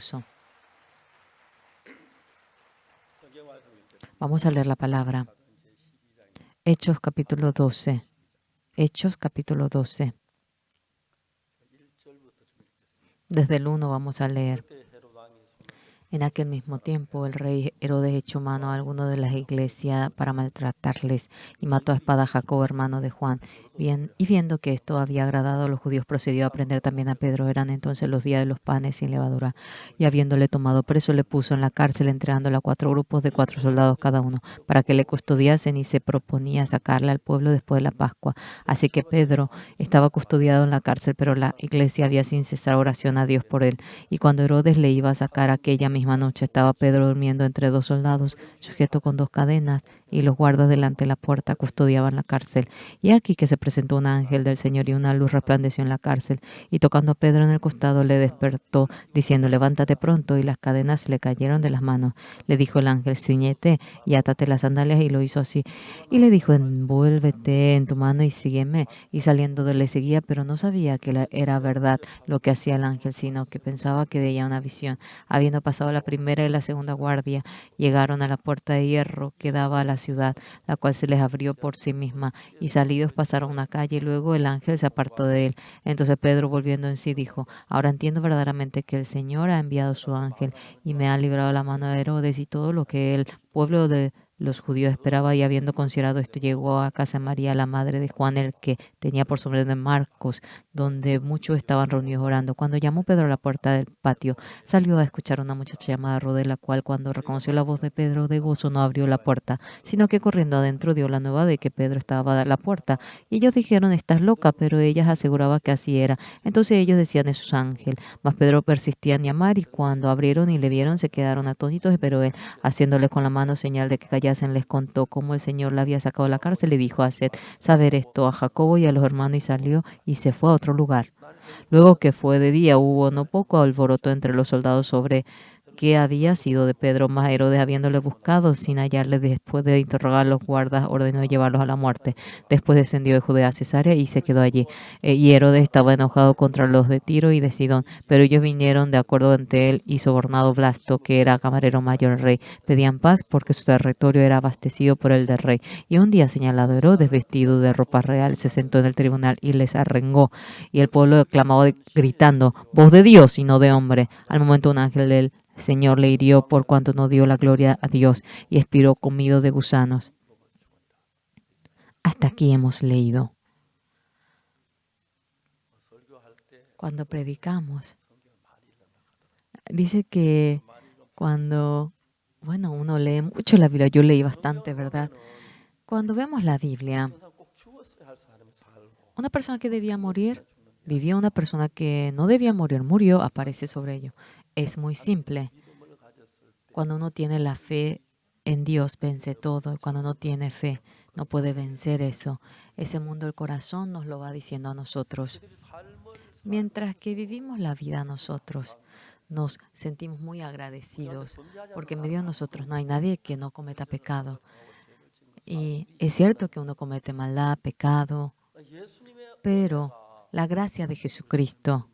ortodoxo. Vamos a leer la palabra. Hechos capítulo 12. Hechos capítulo 12. Desde el 1 vamos a leer. En aquel mismo tiempo, el rey Herodes echó mano a algunos de las iglesias para maltratarles y mató a espada a Jacobo, hermano de Juan. Y viendo que esto había agradado a los judíos, procedió a prender también a Pedro. Eran entonces los días de los panes sin levadura. Y habiéndole tomado preso, le puso en la cárcel, entregándole a 4 grupos de 4 soldados cada uno, para que le custodiasen, y se proponía sacarle al pueblo después de la Pascua. Así que Pedro estaba custodiado en la cárcel, pero la iglesia había sin cesar oración a Dios por él. Y cuando Herodes le iba a sacar aquella misma noche, estaba Pedro durmiendo entre 2 soldados, sujeto con 2 cadenas, y los guardas delante de la puerta custodiaban la cárcel. Y aquí que se presentó un ángel del Señor, y una luz resplandeció en la cárcel. Y tocando a Pedro en el costado, le despertó, diciendo: levántate pronto. Y las cadenas se le cayeron de las manos. Le dijo el ángel: ciñete y átate las sandalias. Y lo hizo así. Y le dijo: envuélvete en tu mano y sígueme. Y saliendo le seguía, pero no sabía que era verdad lo que hacía el ángel, sino que pensaba que veía una visión. Habiendo pasado la primera y la segunda guardia, llegaron a la puerta de hierro que daba a la ciudad, la cual se les abrió por sí misma, y salidos pasaron una calle, y luego el ángel se apartó de él. Entonces Pedro, volviendo en sí, dijo: ahora entiendo verdaderamente que el Señor ha enviado su ángel y me ha librado de la mano de Herodes y todo lo que el pueblo de los judíos esperaba. Y habiendo considerado esto, llegó a casa de María, la madre de Juan, el que tenía por sobrenombre Marcos, donde muchos estaban reunidos orando. Cuando llamó Pedro a la puerta del patio, salió a escuchar a una muchacha llamada Rodé, la cual, cuando reconoció la voz de Pedro, de gozo no abrió la puerta, sino que corriendo adentro dio la nueva de que Pedro estaba a la puerta. Y ellos dijeron: estás loca, pero ellas aseguraba que así era. Entonces ellos decían: es su ángel. Mas Pedro persistía en llamar, y cuando abrieron y le vieron, se quedaron atónitos. Pero él, haciéndoles con la mano señal de que callasen, les contó cómo el Señor la había sacado de la cárcel. Le dijo: haced saber esto a Jacobo y a los hermanos. Y salió y se fue a otro lugar. Luego que fue de día, hubo no poco alboroto entre los soldados sobre qué había sido de Pedro. Mas Herodes, habiéndole buscado sin hallarle, después de interrogar a los guardas, ordenó llevarlos a la muerte. Después descendió de Judea a Cesarea y se quedó allí. Y Herodes estaba enojado contra los de Tiro y de Sidón, pero ellos vinieron de acuerdo ante él, y sobornado Blasto, que era camarero mayor del rey, pedían paz, porque su territorio era abastecido por el del rey. Y un día señalado, Herodes, vestido de ropa real, se sentó en el tribunal y les arrengó. Y el pueblo clamaba gritando: voz de Dios y no de hombre. Al momento un ángel del Señor le hirió, por cuanto no dio la gloria a Dios, y expiró comido de gusanos. Hasta aquí hemos leído. Cuando predicamos, dice que cuando, uno lee mucho la Biblia, yo leí bastante, ¿verdad? Cuando vemos la Biblia, una persona que debía morir, vivió. Una persona que no debía morir, murió, aparece sobre ello. Es muy simple. Cuando uno tiene la fe en Dios, vence todo. Cuando no tiene fe, no puede vencer eso. Ese mundo del corazón nos lo va diciendo a nosotros. Mientras que vivimos la vida nosotros, nos sentimos muy agradecidos, porque en medio de nosotros no hay nadie que no cometa pecado. Y es cierto que uno comete maldad, pecado, pero la gracia de Jesucristo,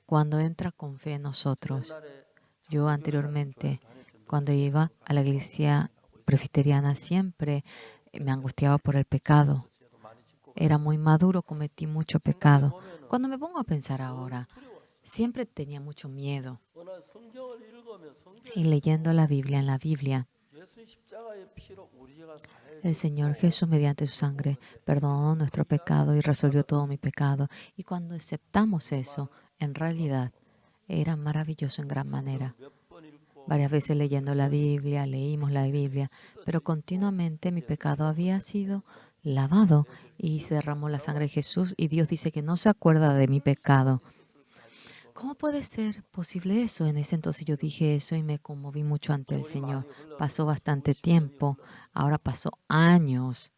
cuando entra con fe en nosotros. Yo anteriormente, cuando iba a la iglesia presbiteriana, siempre me angustiaba por el pecado. Era muy maduro, cometí mucho pecado. Cuando me pongo a pensar ahora, siempre tenía mucho miedo. Y leyendo la Biblia, en la Biblia, el Señor Jesús, mediante su sangre, perdonó nuestro pecado y resolvió todo mi pecado. Y cuando aceptamos eso, en realidad era maravilloso en gran manera. Varias veces leyendo la Biblia, leímos la Biblia, pero continuamente mi pecado había sido lavado y se derramó la sangre de Jesús, y Dios dice que no se acuerda de mi pecado. ¿Cómo puede ser posible eso? En ese entonces yo dije eso y me conmoví mucho ante el Señor. Pasó bastante tiempo, ahora pasó años.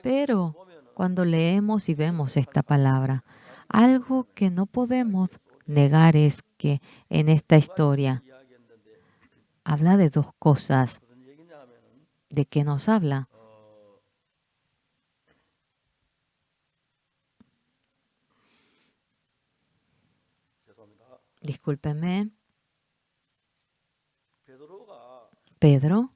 Pero cuando leemos y vemos esta palabra, algo que no podemos negar es que en esta historia habla de dos cosas. ¿De qué nos habla? discúlpeme, Pedro,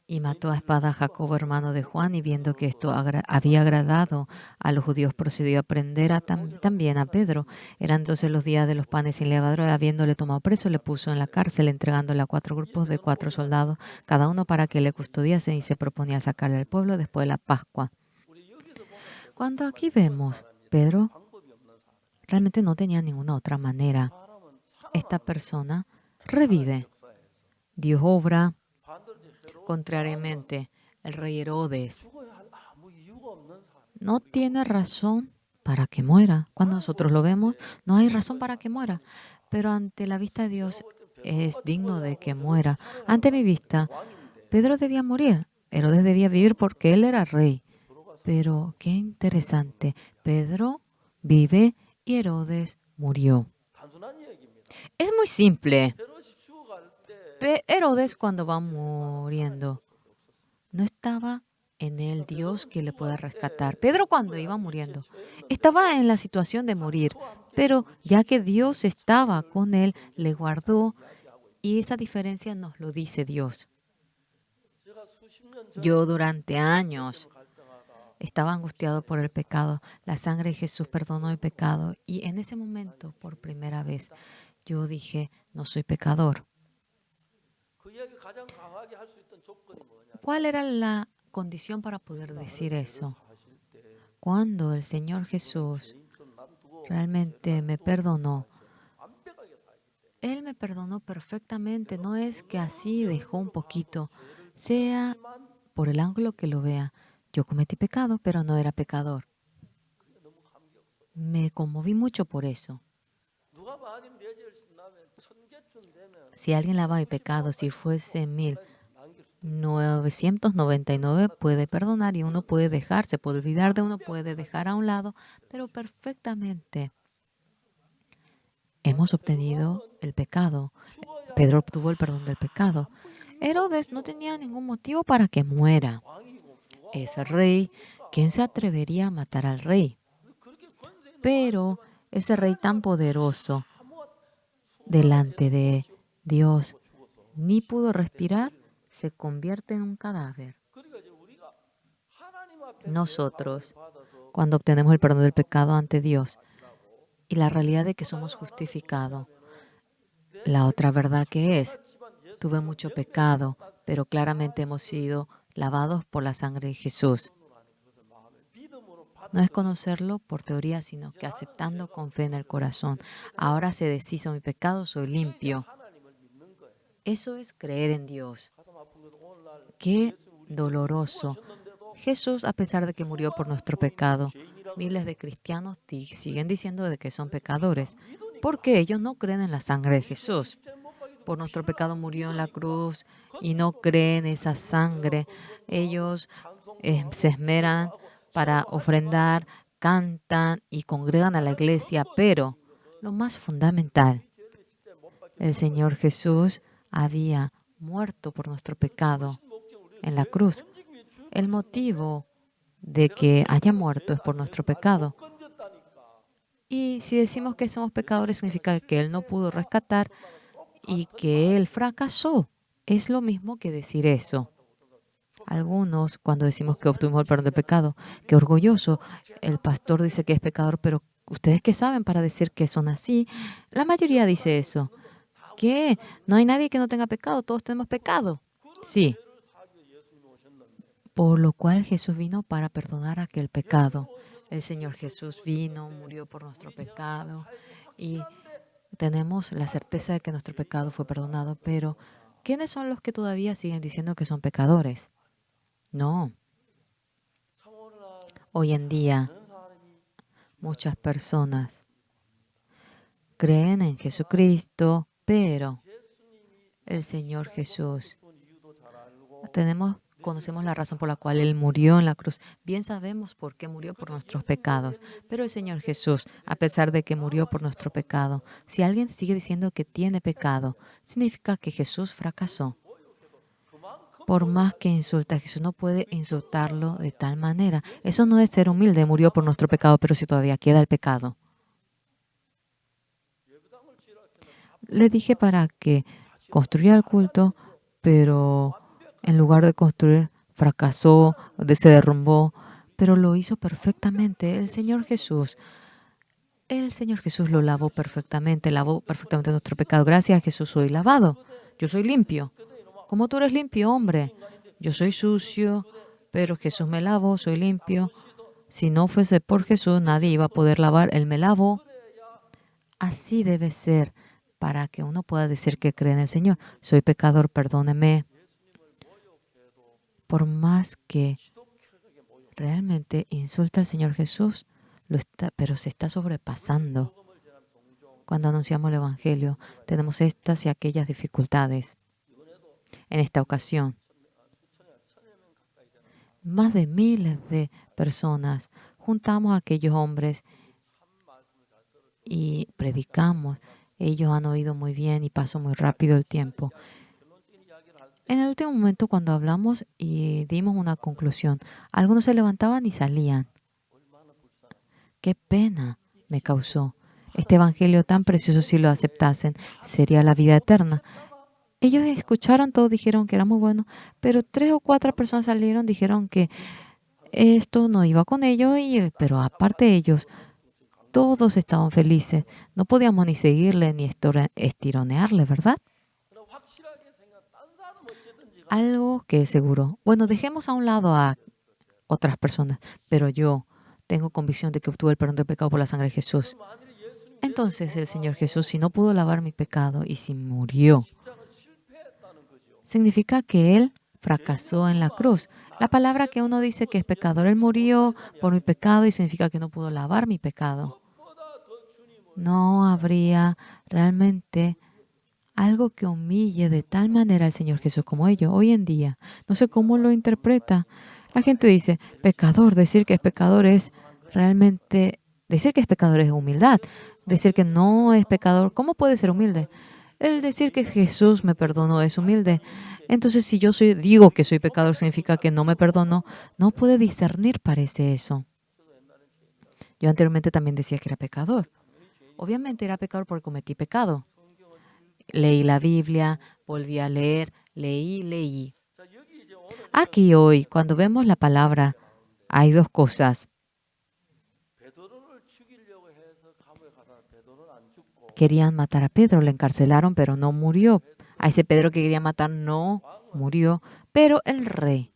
y mató a espada a Jacobo, hermano de Juan, y viendo que esto había agradado a los judíos, procedió a prender también a Pedro. Eran entonces los días de los panes sin levadura, habiéndole tomado preso, le puso en la cárcel, entregándole a 4 grupos de 4 soldados, cada uno para que le custodiasen, y se proponía sacarle al pueblo después de la Pascua. Cuando aquí vemos, Pedro realmente no tenía ninguna otra manera. Esta persona revive. Dios obra. Contrariamente, el rey Herodes no tiene razón para que muera. Cuando nosotros lo vemos, no hay razón para que muera. Pero ante la vista de Dios es digno de que muera. Ante mi vista, Pedro debía morir. Herodes debía vivir porque él era rey. Pero qué interesante. Pedro vive y Herodes murió. Es muy simple. Herodes, cuando va muriendo, no estaba en el Dios que le pueda rescatar. Pedro, cuando iba muriendo, estaba en la situación de morir, pero ya que Dios estaba con él, le guardó, y esa diferencia nos lo dice Dios. Yo durante años estaba angustiado por el pecado. La sangre de Jesús perdonó el pecado, y en ese momento, por primera vez, yo dije, no soy pecador. ¿Cuál era la condición para poder decir eso? Cuando el Señor Jesús realmente me perdonó. Él me perdonó perfectamente. No es que así dejó un poquito. Sea por el ángulo que lo vea. Yo cometí pecado, pero no era pecador. Me conmoví mucho por eso. Si alguien lava mi pecado, si fuese 1999, puede perdonar, y uno puede dejar, se puede olvidar de uno, puede dejar a un lado, pero perfectamente hemos obtenido el pecado. Pedro obtuvo el perdón del pecado. Herodes no tenía ningún motivo para que muera. Es rey. ¿Quién se atrevería a matar al rey? Pero ese rey tan poderoso delante de Dios ni pudo respirar, se convierte en un cadáver. Nosotros, cuando obtenemos el perdón del pecado ante Dios y la realidad de que somos justificados, la otra verdad que es, tuve mucho pecado, pero claramente hemos sido lavados por la sangre de Jesús. No es conocerlo por teoría, sino que aceptando con fe en el corazón. Ahora se deshizo mi pecado, soy limpio. Eso es creer en Dios. Qué doloroso. Jesús, a pesar de que murió por nuestro pecado, miles de cristianos siguen diciendo de que son pecadores, porque ellos no creen en la sangre de Jesús. Por nuestro pecado murió en la cruz y no creen esa sangre. Ellos se esmeran para ofrendar, cantan y congregan a la iglesia, pero lo más fundamental, el Señor Jesús había muerto por nuestro pecado en la cruz. El motivo de que haya muerto es por nuestro pecado. Y si decimos que somos pecadores, significa que Él no pudo rescatar y que Él fracasó. Es lo mismo que decir eso. Algunos, cuando decimos que obtuvimos el perdón del pecado, qué orgulloso, el pastor dice que es pecador, pero ustedes qué saben para decir que son así. La mayoría dice eso. ¿Qué? No hay nadie que no tenga pecado, todos tenemos pecado. Sí. Por lo cual Jesús vino para perdonar aquel pecado. El Señor Jesús vino, murió por nuestro pecado, y tenemos la certeza de que nuestro pecado fue perdonado, pero ¿quiénes son los que todavía siguen diciendo que son pecadores? No. Hoy en día, muchas personas creen en Jesucristo, pero el Señor Jesús, conocemos la razón por la cual Él murió en la cruz. Bien sabemos por qué murió por nuestros pecados. Pero el Señor Jesús, a pesar de que murió por nuestro pecado, si alguien sigue diciendo que tiene pecado, significa que Jesús fracasó. por más que insulta a Jesús, no puede insultarlo de tal manera. Eso no es ser humilde. Murió por nuestro pecado, pero si todavía queda el pecado. Le dije para que construya el culto, pero en lugar de construir, fracasó, se derrumbó, pero lo hizo perfectamente. El Señor Jesús lo lavó perfectamente nuestro pecado. Gracias a Jesús soy lavado. Yo soy limpio. ¿Cómo tú eres limpio, hombre? Yo soy sucio, pero Jesús me lavó, soy limpio. Si no fuese por Jesús, nadie iba a poder lavar. Él me lavó. Así debe ser para que uno pueda decir que cree en el Señor. Soy pecador, perdóneme. Por más que realmente insulta al Señor Jesús, pero se está sobrepasando. Cuando anunciamos el Evangelio, tenemos estas y aquellas dificultades. En esta ocasión, más de miles de personas juntamos a aquellos hombres y predicamos. Ellos han oído muy bien y pasó muy rápido el tiempo. En el último momento, cuando hablamos y dimos una conclusión, algunos se levantaban y salían. Qué pena me causó. Este evangelio tan precioso, si lo aceptasen, sería la vida eterna. Ellos escucharon todo, dijeron que era muy bueno, pero 3 o 4 personas salieron, dijeron que esto no iba con ellos, pero aparte de ellos, todos estaban felices. No podíamos ni seguirle ni estironearle, ¿verdad? Algo que es seguro. Bueno, dejemos a un lado a otras personas, pero yo tengo convicción de que obtuve el perdón del pecado por la sangre de Jesús. Entonces el Señor Jesús, si no pudo lavar mi pecado y si murió, significa que Él fracasó en la cruz. La palabra que uno dice que es pecador, Él murió por mi pecado y significa que no pudo lavar mi pecado. No habría realmente algo que humille de tal manera al Señor Jesús como ellos. Hoy en día, no sé cómo lo interpreta. La gente dice, pecador, decir que es pecador es realmente, decir que es pecador es humildad. Decir que no es pecador, ¿cómo puede ser humilde? El decir que Jesús me perdonó es humilde. Entonces, si yo digo que soy pecador, significa que no me perdonó. No puede discernir, parece eso. Yo anteriormente también decía que era pecador. Obviamente era pecador porque cometí pecado. Leí la Biblia, volví a leer, leí. Aquí hoy, cuando vemos la palabra, hay 2 cosas. Querían matar a Pedro, le encarcelaron, pero no murió. A ese Pedro que quería matar no murió, pero el rey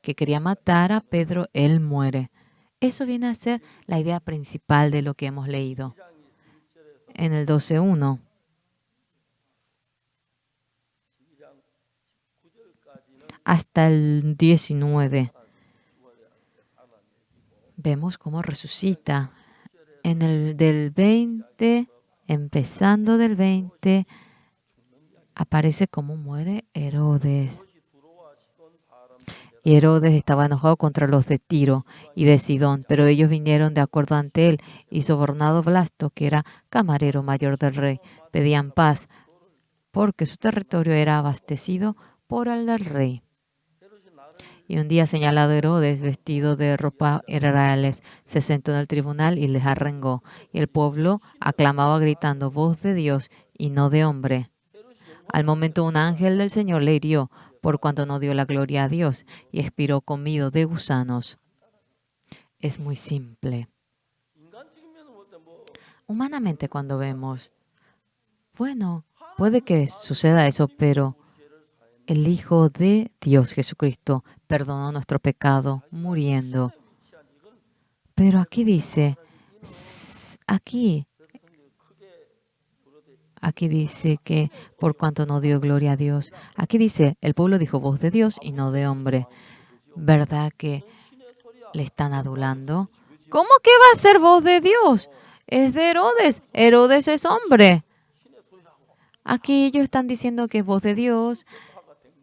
que quería matar a Pedro, él muere. Eso viene a ser la idea principal de lo que hemos leído. En el 12:1. Hasta el 19. Vemos cómo resucita. En el del 20, empezando del 20, aparece cómo muere Herodes. Y Herodes estaba enojado contra los de Tiro y de Sidón, pero ellos vinieron de acuerdo ante él y sobornado Blasto, que era camarero mayor del rey. Pedían paz porque su territorio era abastecido por el del rey. Y un día señalado Herodes, vestido de ropa reales, se sentó en el tribunal y les arrengó. Y el pueblo aclamaba gritando, voz de Dios y no de hombre. Al momento un ángel del Señor le hirió, por cuanto no dio la gloria a Dios, y expiró comido de gusanos. Es muy simple. Humanamente cuando vemos, bueno, puede que suceda eso, pero el Hijo de Dios, Jesucristo, perdonó nuestro pecado muriendo. Pero aquí dice, aquí dice que por cuanto no dio gloria a Dios. Aquí dice, el pueblo dijo voz de Dios y no de hombre. ¿Verdad que le están adulando? ¿Cómo que va a ser voz de Dios? Es de Herodes. Herodes es hombre. Aquí ellos están diciendo que es voz de Dios.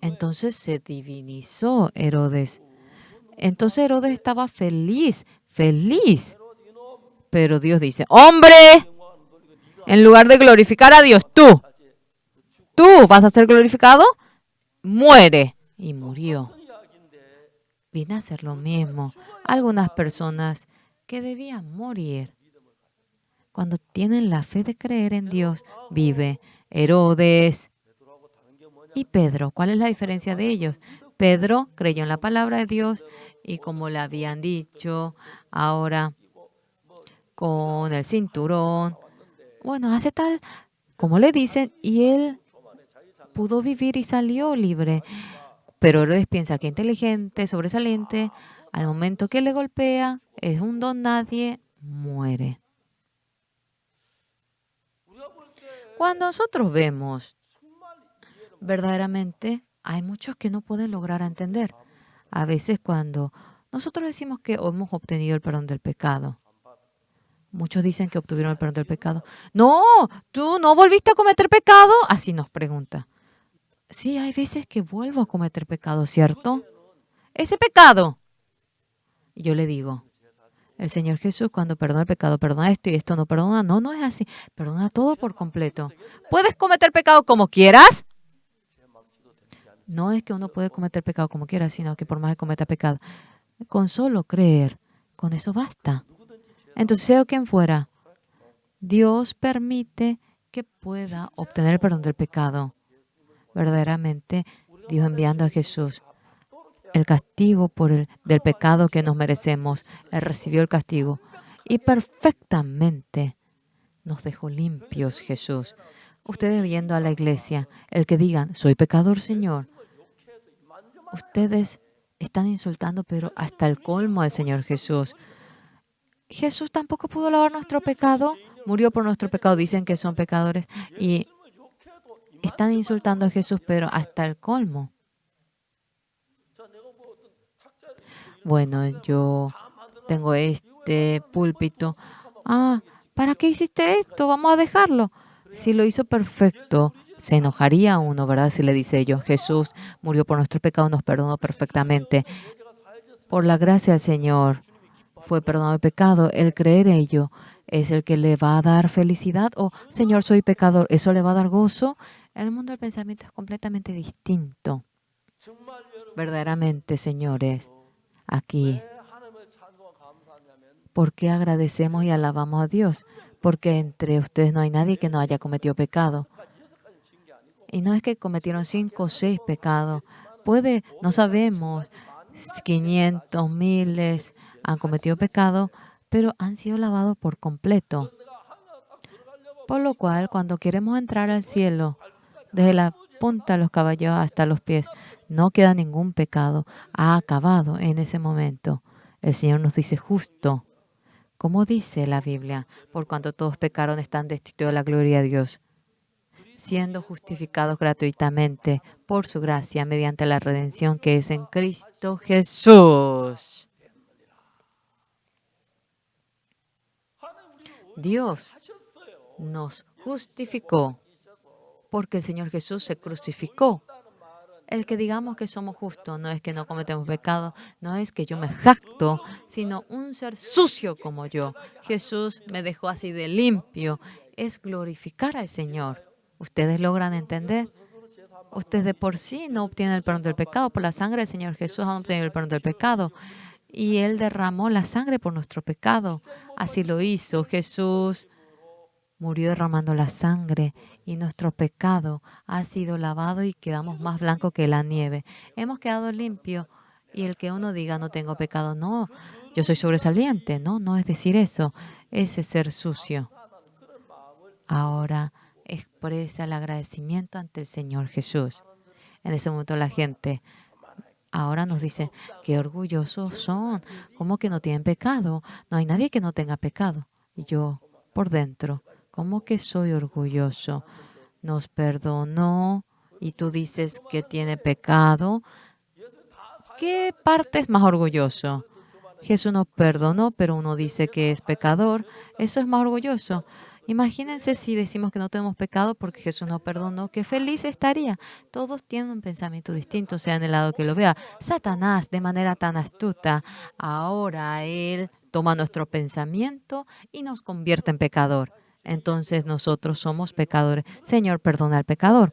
Entonces se divinizó Herodes. Entonces Herodes estaba feliz. Pero Dios dice, ¡hombre! En lugar de glorificar a Dios, tú vas a ser glorificado. muere y murió. Viene a hacer lo mismo. Algunas personas que debían morir, cuando tienen la fe de creer en Dios, vive. Herodes y Pedro, ¿cuál es la diferencia de ellos? Pedro creyó en la palabra de Dios y como le habían dicho, ahora con el cinturón, bueno, hace tal como le dicen y él pudo vivir y salió libre. Pero Herodes piensa que inteligente, sobresaliente, al momento que le golpea, es un don nadie, muere. Cuando nosotros vemos, verdaderamente hay muchos que no pueden lograr entender. A veces cuando nosotros decimos que hemos obtenido el perdón del pecado, muchos dicen que obtuvieron el perdón del pecado. No, tú no volviste a cometer pecado. Así nos pregunta. Sí, hay veces que vuelvo a cometer pecado, ¿cierto? Ese pecado. Y yo le digo, el Señor Jesús cuando perdona el pecado, perdona esto y esto no perdona. No, no es así. Perdona todo por completo. ¿Puedes cometer pecado como quieras? No es que uno puede cometer pecado como quiera, sino que por más que cometa pecado, con solo creer, con eso basta. Entonces, sea quien fuera, Dios permite que pueda obtener el perdón del pecado. Verdaderamente, Dios enviando a Jesús el castigo del pecado que nos merecemos. Él recibió el castigo y perfectamente nos dejó limpios Jesús. Ustedes viendo a la iglesia, el que digan, soy pecador, Señor, ustedes están insultando, pero hasta el colmo al Señor Jesús. Jesús tampoco pudo lavar nuestro pecado, murió por nuestro pecado, dicen que son pecadores y están insultando a Jesús, pero hasta el colmo. Bueno, yo tengo este púlpito. Ah, ¿para qué hiciste esto? Vamos a dejarlo. Si lo hizo perfecto, se enojaría uno, ¿verdad? Si le dice yo, Jesús murió por nuestro pecado, nos perdonó perfectamente. Por la gracia del Señor fue perdonado el pecado. El creer en ello es el que le va a dar felicidad. O, Señor, soy pecador, ¿eso le va a dar gozo? El mundo del pensamiento es completamente distinto. Verdaderamente, señores, aquí, ¿por qué agradecemos y alabamos a Dios? Porque entre ustedes no hay nadie que no haya cometido pecado. Y no es que cometieron 5 o 6 pecados. Puede, no sabemos, 500, miles han cometido pecado, pero han sido lavados por completo. Por lo cual, cuando queremos entrar al cielo, desde la punta de los caballos hasta los pies, no queda ningún pecado. Ha acabado en ese momento. El Señor nos dice justo. Como dice la Biblia, por cuanto todos pecaron están destituidos de la gloria de Dios, siendo justificados gratuitamente por su gracia mediante la redención que es en Cristo Jesús. Dios nos justificó porque el Señor Jesús se crucificó. El que digamos que somos justos no es que no cometemos pecado, no es que yo me jacto, sino un ser sucio como yo. Jesús me dejó así de limpio. Es glorificar al Señor. ¿Ustedes logran entender? Ustedes de por sí no obtienen el perdón del pecado. Por la sangre del Señor Jesús han obtenido el perdón del pecado. Y Él derramó la sangre por nuestro pecado. Así lo hizo Jesús. Murió derramando la sangre y nuestro pecado ha sido lavado y quedamos más blancos que la nieve. Hemos quedado limpios y el que uno diga no tengo pecado, no, yo soy sobresaliente, no, no es decir eso, ese ser sucio. Ahora expresa el agradecimiento ante el Señor Jesús. En ese momento la gente ahora nos dice, qué orgullosos son, ¿cómo que no tienen pecado? No hay nadie que no tenga pecado. Y yo, por dentro, ¿cómo que soy orgulloso? Nos perdonó y tú dices que tiene pecado. ¿Qué parte es más orgulloso? Jesús nos perdonó, pero uno dice que es pecador. Eso es más orgulloso. Imagínense si decimos que no tenemos pecado porque Jesús nos perdonó, qué feliz estaría. Todos tienen un pensamiento distinto, sea en el lado que lo vea. Satanás, de manera tan astuta, ahora él toma nuestro pensamiento y nos convierte en pecador. Entonces nosotros somos pecadores. Señor, perdona al pecador.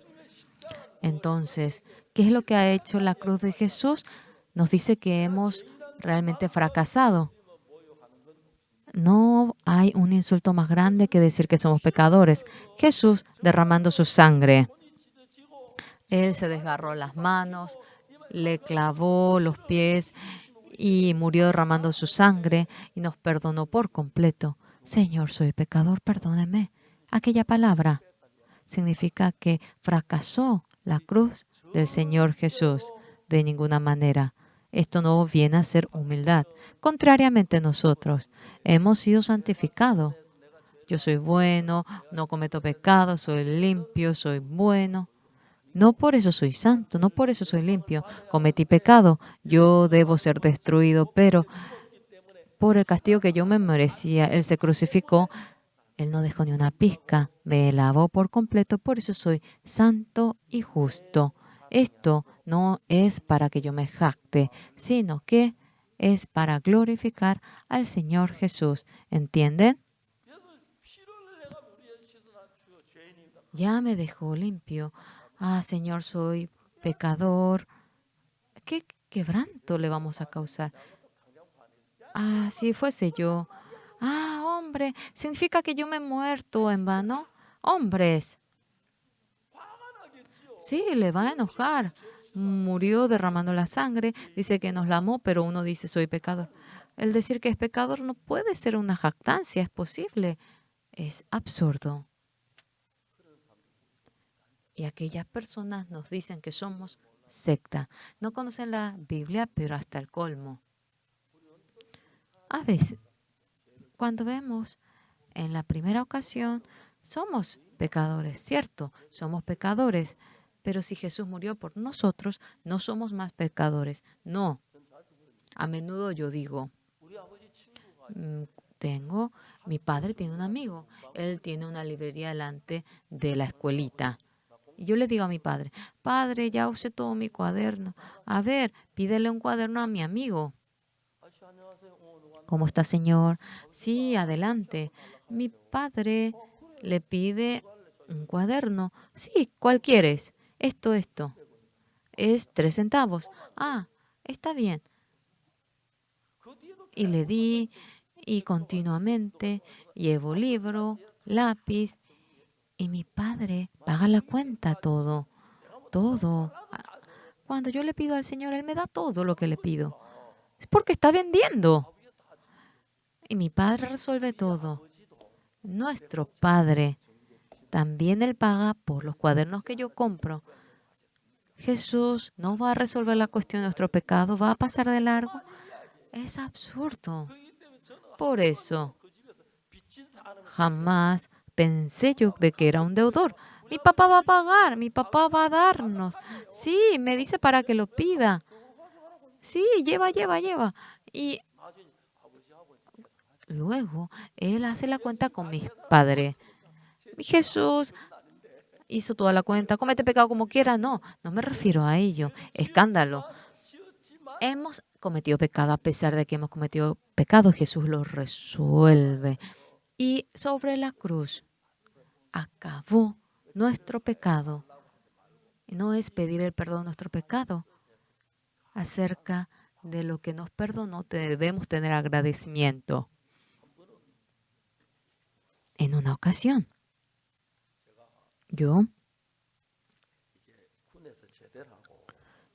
Entonces, ¿Qué es lo que ha hecho la cruz de Jesús? Nos dice que hemos realmente fracasado. No hay un insulto más grande que decir que somos pecadores. Jesús derramando su sangre. Él se desgarró las manos, le clavó los pies y murió derramando su sangre y nos perdonó por completo. Señor, soy pecador, perdóneme. Aquella palabra significa que fracasó la cruz del Señor Jesús de ninguna manera. Esto no viene a ser humildad. Contrariamente, nosotros hemos sido santificados. Yo soy bueno, no cometo pecado, soy limpio, soy bueno. No por eso soy santo, no por eso soy limpio. Cometí pecado, yo debo ser destruido, pero por el castigo que yo me merecía, Él se crucificó, Él no dejó ni una pizca, me lavó por completo, por eso soy santo y justo. Esto no es para que yo me jacte, sino que es para glorificar al Señor Jesús. ¿Entienden? Ya me dejó limpio. Ah, Señor, soy pecador. ¿Qué quebranto le vamos a causar? Ah, si fuese yo. Ah, hombre, significa que yo me he muerto en vano. Hombres, sí, le va a enojar. Murió derramando la sangre, dice que nos la amó, pero uno dice soy pecador. El decir que es pecador no puede ser una jactancia, es posible. Es absurdo. Y aquellas personas nos dicen que somos secta. No conocen la Biblia, pero hasta el colmo. A veces, cuando vemos en la primera ocasión, somos pecadores, ¿cierto? Somos pecadores. Pero si Jesús murió por nosotros, no somos más pecadores. No. A menudo yo digo, mm, mi padre tiene un amigo. Él tiene una librería delante de la escuelita. Y yo le digo a mi padre, padre, ya usé todo mi cuaderno. A ver, pídele un cuaderno a mi amigo. ¿Cómo está, señor? Sí, adelante. Mi padre le pide un cuaderno. Sí, ¿cuál quieres? Esto. Es 3 centavos. Ah, está bien. Y le di, y continuamente llevo libro, lápiz, y mi padre paga la cuenta todo. Todo. Cuando yo le pido al Señor, Él me da todo lo que le pido. Es porque está vendiendo. Y mi Padre resuelve todo. Nuestro Padre también Él paga por los cuadernos que yo compro. Jesús no va a resolver la cuestión de nuestro pecado, va a pasar de largo. Es absurdo. Por eso, jamás pensé yo de que era un deudor. Mi papá va a pagar, mi papá va a darnos. Sí, me dice para que lo pida. Sí, lleva. Y luego él hace la cuenta con mis padres. Jesús hizo toda la cuenta. Comete pecado como quiera. No, no me refiero a ello. Escándalo. Hemos cometido pecado a pesar de que hemos cometido pecado. Jesús lo resuelve. Y sobre la cruz acabó nuestro pecado. Y no es pedir el perdón de nuestro pecado. Acerca de lo que nos perdonó, debemos tener agradecimiento. En una ocasión, yo,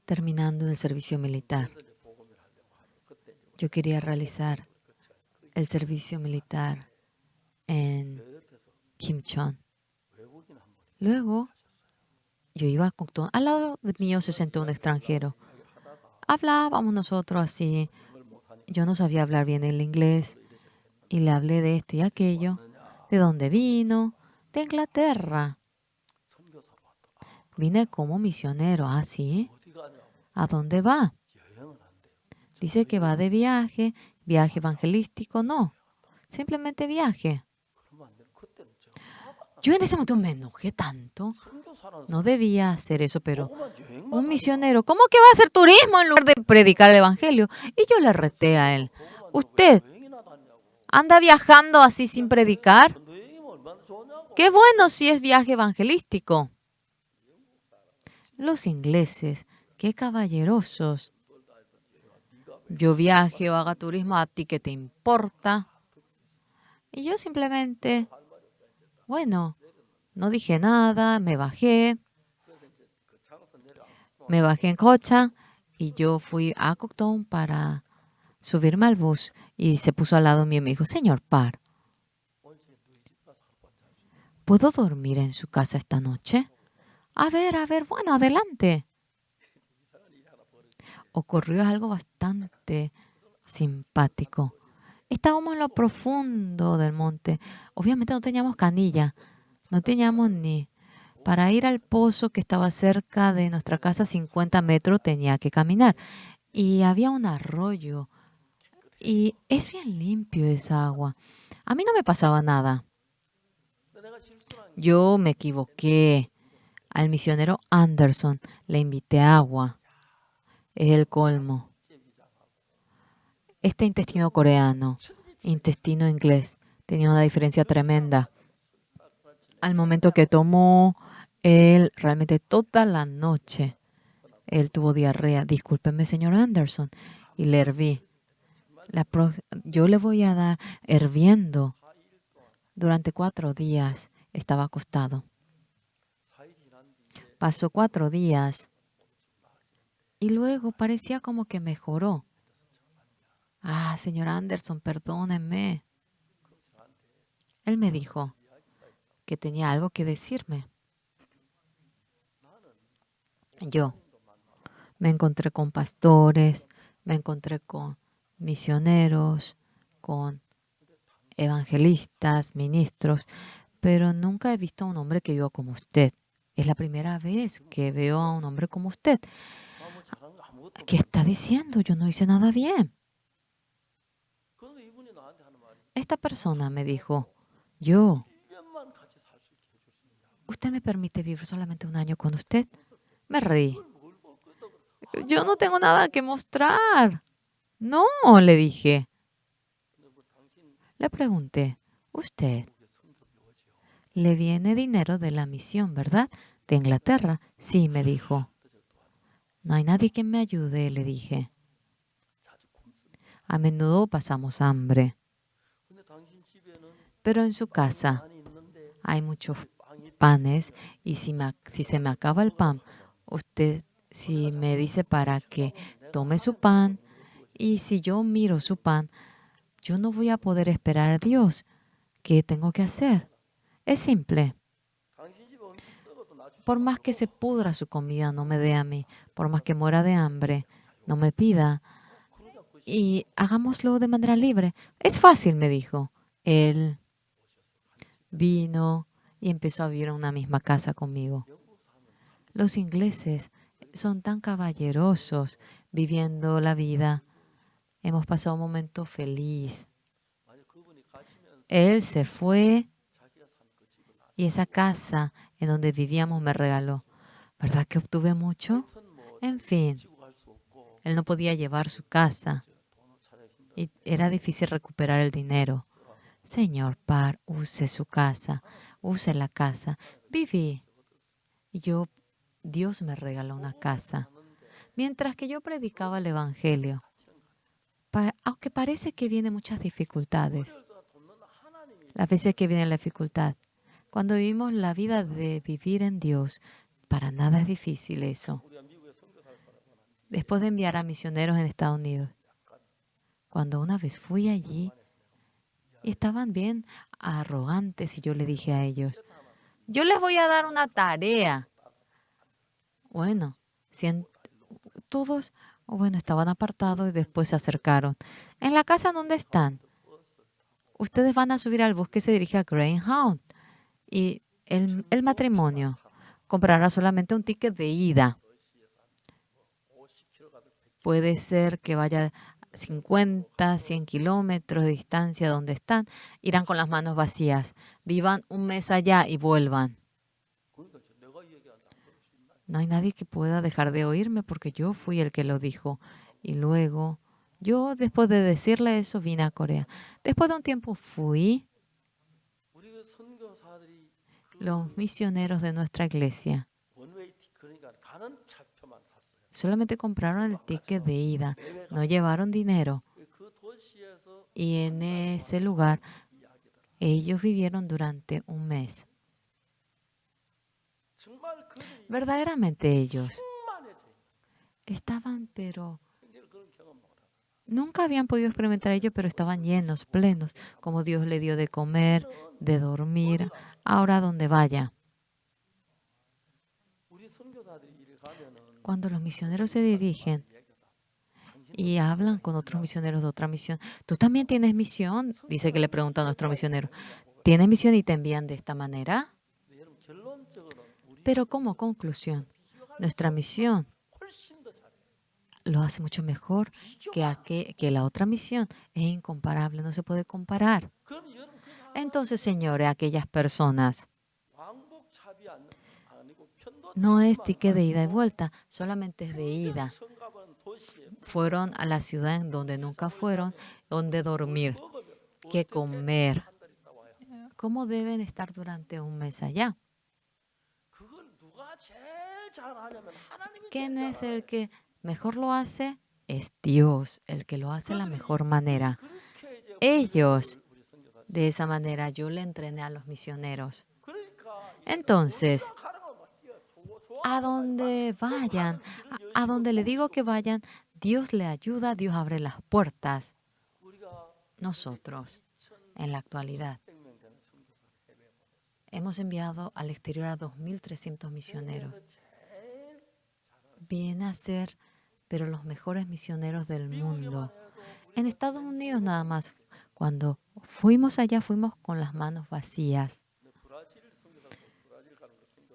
terminando el servicio militar, yo quería realizar el servicio militar en Kimchon. Luego, yo iba al lado de mí se sentó un extranjero. Hablábamos nosotros así. Yo no sabía hablar bien el inglés y le hablé de esto y aquello. ¿De dónde vino? De Inglaterra. Vine como misionero. ¿Ah, sí? ¿A dónde va? Dice que va de viaje evangelístico. No, simplemente viaje. Yo en ese momento me enojé tanto. No debía hacer eso, pero un misionero, ¿cómo que va a hacer turismo en lugar de predicar el evangelio? Y yo le reté a él. ¿Usted anda viajando así sin predicar? Qué bueno si es viaje evangelístico. Los ingleses, qué caballerosos. Yo viaje o haga turismo, ¿a ti qué te importa? Y yo simplemente, bueno, no dije nada, me bajé en coche y yo fui a Coctown para subirme al bus y se puso al lado mío y me dijo, señor Parr, ¿puedo dormir en su casa esta noche? A ver, bueno, adelante. Ocurrió algo bastante simpático. Estábamos en lo profundo del monte. Obviamente no teníamos canilla, no teníamos ni... Para ir al pozo que estaba cerca de nuestra casa, 50 metros, tenía que caminar. Y había un arroyo. Y es bien limpio esa agua. A mí no me pasaba nada. Yo me equivoqué. Al misionero Anderson le invité agua. Es el colmo. Este intestino coreano, intestino inglés, tenía una diferencia tremenda. Al momento que tomó, él realmente toda la noche, él tuvo diarrea. Discúlpeme, señor Anderson. Y le herví. Yo le voy a dar hirviendo. Durante 4 días estaba acostado. Pasó 4 días y luego parecía como que mejoró. Ah, señor Anderson, perdóneme. Él me dijo que tenía algo que decirme. Yo me encontré con pastores, me encontré con misioneros, con evangelistas, ministros, pero nunca he visto a un hombre que viva como usted. Es la primera vez que veo a un hombre como usted. ¿Qué está diciendo? Yo no hice nada bien. Esta persona me dijo, ¿usted me permite vivir solamente 1 año con usted? Me reí. Yo no tengo nada que mostrar. No, le dije. Le pregunté, ¿usted le viene dinero de la misión, verdad? ¿De Inglaterra? Sí, me dijo. No hay nadie que me ayude, le dije. A menudo pasamos hambre. Pero en su casa hay muchos panes y si se me acaba el pan, usted si me dice para que tome su pan y si yo miro su pan, yo no voy a poder esperar a Dios. ¿Qué tengo que hacer? Es simple. Por más que se pudra su comida, no me dé a mí. Por más que muera de hambre, no me pida. Y hagámoslo de manera libre. Es fácil, me dijo. Él vino y empezó a vivir en una misma casa conmigo. Los ingleses son tan caballerosos viviendo la vida. Hemos pasado un momento feliz. Él se fue y esa casa en donde vivíamos me regaló. ¿Verdad que obtuve mucho? En fin, él no podía llevar su casa y era difícil recuperar el dinero. Señor Parr, use su casa, use la casa. Viví y Dios me regaló una casa. Mientras que yo predicaba el Evangelio, aunque parece que vienen muchas dificultades, las veces que viene la dificultad, cuando vivimos la vida de vivir en Dios, para nada es difícil eso. Después de enviar a misioneros en Estados Unidos, cuando una vez fui allí, estaban bien arrogantes y yo le dije a ellos, yo les voy a dar una tarea. Bueno, todos, bueno, estaban apartados y después se acercaron. En la casa donde están, ustedes van a subir al bus que se dirige a Greyhound y el matrimonio comprará solamente un ticket de ida. Puede ser que vaya 50, 100 kilómetros de distancia donde están. Irán con las manos vacías. Vivan un mes allá y vuelvan. No hay nadie que pueda dejar de oírme porque yo fui el que lo dijo. Y luego, yo después de decirle eso, vine a Corea. Después de un tiempo fui. Los misioneros de nuestra iglesia Solamente compraron el ticket de ida, no llevaron dinero. Y en ese lugar ellos vivieron durante un mes. Verdaderamente ellos estaban, pero nunca habían podido experimentar ello, pero estaban llenos, plenos, como Dios le dio de comer, de dormir, ahora donde vaya. Cuando los misioneros se dirigen y hablan con otros misioneros de otra misión, ¿tú también tienes misión? Dice que le pregunta a nuestro misionero, ¿tienes misión y te envían de esta manera? Pero como conclusión, nuestra misión lo hace mucho mejor que la otra misión. Es incomparable, no se puede comparar. Entonces, señores, aquellas personas, no es ticket de ida y vuelta, solamente es de ida. Fueron a la ciudad en donde nunca fueron, donde dormir, que comer. ¿Cómo deben estar durante un mes allá? ¿Quién es el que mejor lo hace? Es Dios, el que lo hace de la mejor manera. Ellos, de esa manera, yo le entrené a los misioneros. Entonces, a donde vayan, a donde le digo que vayan, Dios le ayuda, Dios abre las puertas. Nosotros, en la actualidad, hemos enviado al exterior a 2.300 misioneros. Vienen a ser, pero los mejores misioneros del mundo. En Estados Unidos nada más, cuando fuimos allá, fuimos con las manos vacías.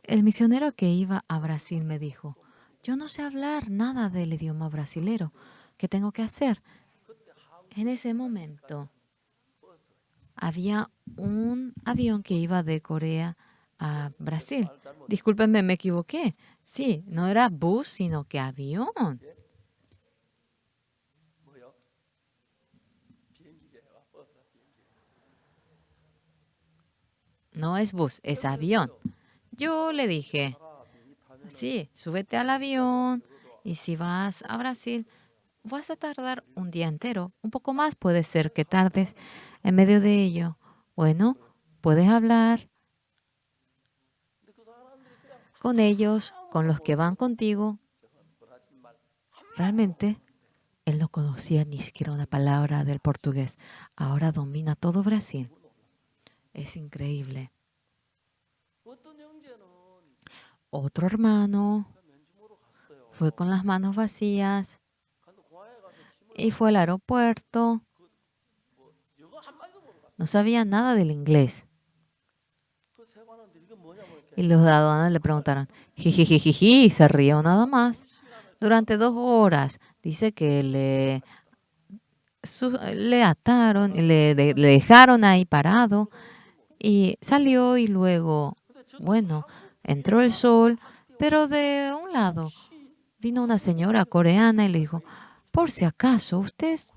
El misionero que iba a Brasil me dijo, yo no sé hablar nada del idioma brasilero. ¿Qué tengo que hacer? En ese momento había un avión que iba de Corea a Brasil. Discúlpenme, me equivoqué. Sí, no era bus, sino que avión. No es bus, es avión. Yo le dije, sí, súbete al avión y si vas a Brasil, vas a tardar un día entero. Un poco más puede ser que tardes en medio de ello. Bueno, puedes hablar con ellos, con los que van contigo. Realmente, él no conocía ni siquiera una palabra del portugués. Ahora domina todo Brasil. Es increíble. Otro hermano fue con las manos vacías y fue al aeropuerto. No sabía nada del inglés. Y los de aduanas le preguntaron, jijijijiji, y se rió nada más. Durante 2 horas, dice que le ataron, le dejaron ahí parado y salió y luego, bueno, entró el sol, pero de un lado vino una señora coreana y le dijo, por si acaso, ¿usted es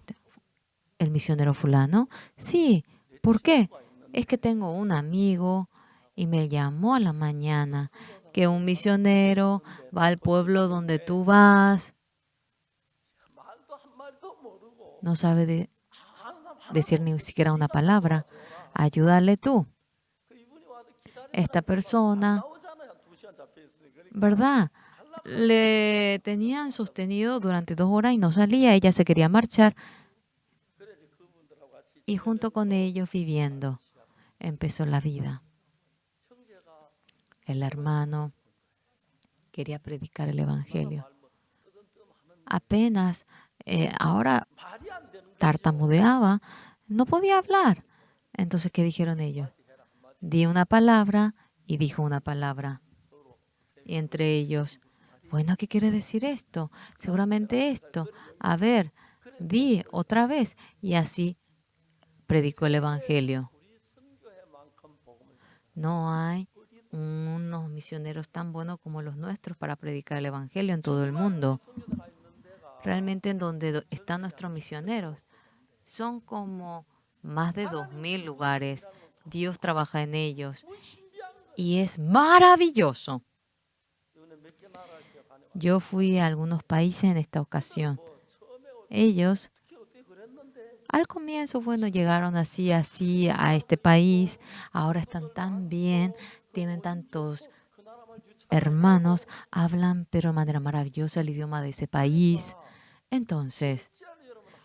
el misionero fulano? Sí, ¿por qué? Es que tengo un amigo y me llamó a la mañana que un misionero va al pueblo donde tú vas. No sabe decir ni siquiera una palabra. Ayúdale tú. Esta persona, ¿verdad? Le tenían sostenido durante 2 horas y no salía. Ella se quería marchar. Y junto con ellos viviendo, empezó la vida. El hermano quería predicar el evangelio. Apenas ahora tartamudeaba, no podía hablar. Entonces, ¿qué dijeron ellos? Di una palabra y dijo una palabra. Y entre ellos, bueno, ¿qué quiere decir esto? Seguramente esto. A ver, di otra vez. Y así predicó el evangelio. No hay unos misioneros tan buenos como los nuestros para predicar el evangelio en todo el mundo. Realmente en donde están nuestros misioneros son como más de 2.000 lugares. Dios trabaja en ellos y es maravilloso. Yo fui a algunos países en esta ocasión. Ellos, al comienzo, bueno, llegaron así a este país. Ahora están tan bien, tienen tantos hermanos, hablan pero de manera maravillosa el idioma de ese país. Entonces,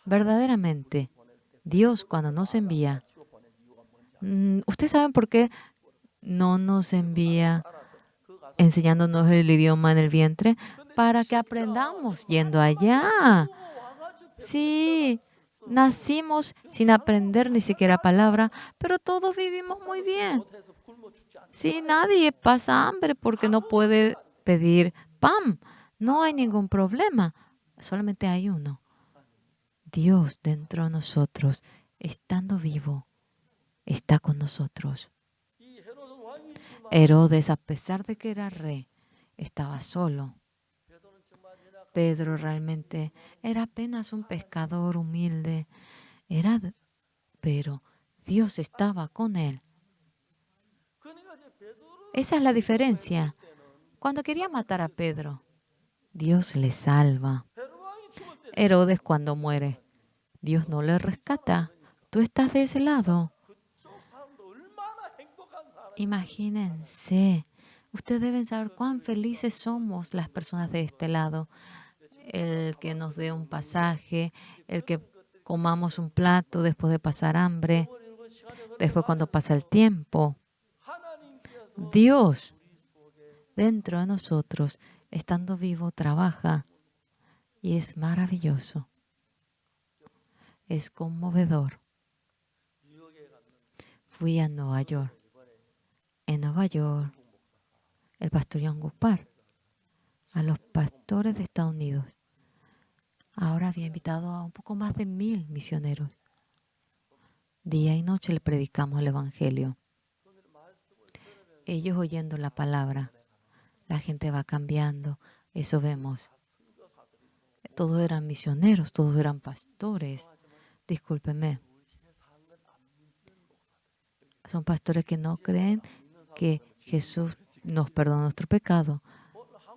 verdaderamente, Dios cuando nos envía, ¿ustedes saben por qué no nos envía enseñándonos el idioma en el vientre? Para que aprendamos yendo allá. Sí, nacimos sin aprender ni siquiera palabra, pero todos vivimos muy bien. Sí, nadie pasa hambre porque no puede pedir pan. No hay ningún problema. Solamente hay uno. Dios dentro de nosotros, estando vivo, está con nosotros. Herodes, a pesar de que era rey, estaba solo. Pedro realmente era apenas un pescador humilde. Pero Dios estaba con él. Esa es la diferencia. Cuando quería matar a Pedro, Dios le salva. Herodes cuando muere, Dios no le rescata. Tú estás de ese lado. Imagínense. Ustedes deben saber cuán felices somos las personas de este lado. El que nos dé un pasaje, el que comamos un plato después de pasar hambre, después cuando pasa el tiempo. Dios dentro de nosotros, estando vivo, trabaja y es maravilloso. Es conmovedor. Fui a Nueva York. En Nueva York, el pastor John Gupar, a los pastores de Estados Unidos, ahora había invitado a un poco más de 1000 misioneros. Día y noche le predicamos el Evangelio. Ellos oyendo la palabra, la gente va cambiando. Eso vemos. Todos eran misioneros, todos eran pastores. Discúlpeme. Son pastores que no creen que Jesús nos perdona nuestro pecado.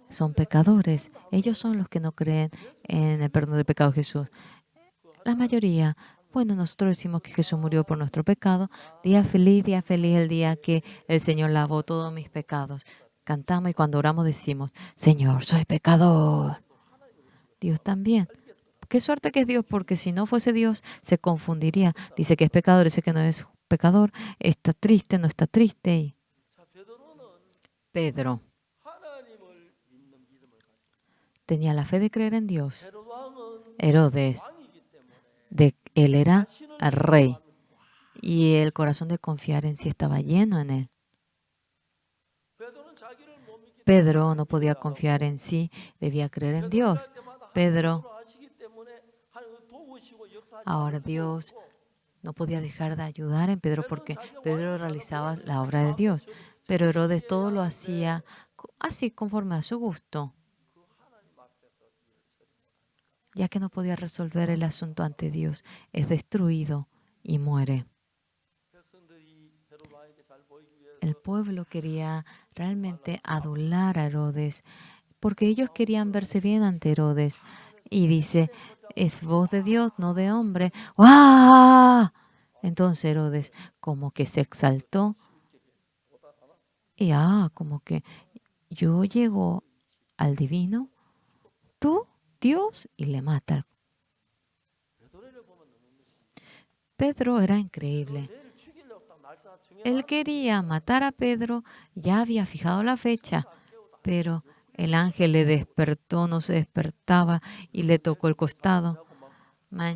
Son pecadores. Ellos son los que no creen en el perdón del pecado de Jesús. La mayoría, bueno, nosotros decimos que Jesús murió por nuestro pecado. Día feliz el día que el Señor lavó todos mis pecados. Cantamos y cuando oramos decimos, Señor, soy pecador. Dios también. Qué suerte que es Dios, porque si no fuese Dios, se confundiría. Dice que es pecador, dice que no es pecador. Está triste, no está triste. Pedro tenía la fe de creer en Dios. Herodes, él era el rey. Y el corazón de confiar en sí estaba lleno en él. Pedro no podía confiar en sí, debía creer en Dios. Ahora Dios no podía dejar de ayudar en Pedro porque Pedro realizaba la obra de Dios. Pero Herodes todo lo hacía así conforme a su gusto, ya que no podía resolver el asunto ante Dios. Es destruido y muere. El pueblo quería realmente adular a Herodes porque ellos querían verse bien ante Herodes. Y dice, es voz de Dios, no de hombre. ¡Ah! Entonces Herodes como que se exaltó y como que yo llego al divino, tú, Dios, y le mata. Pedro era increíble. Él quería matar a Pedro, ya había fijado la fecha, pero el ángel le despertó, no se despertaba y le tocó el costado.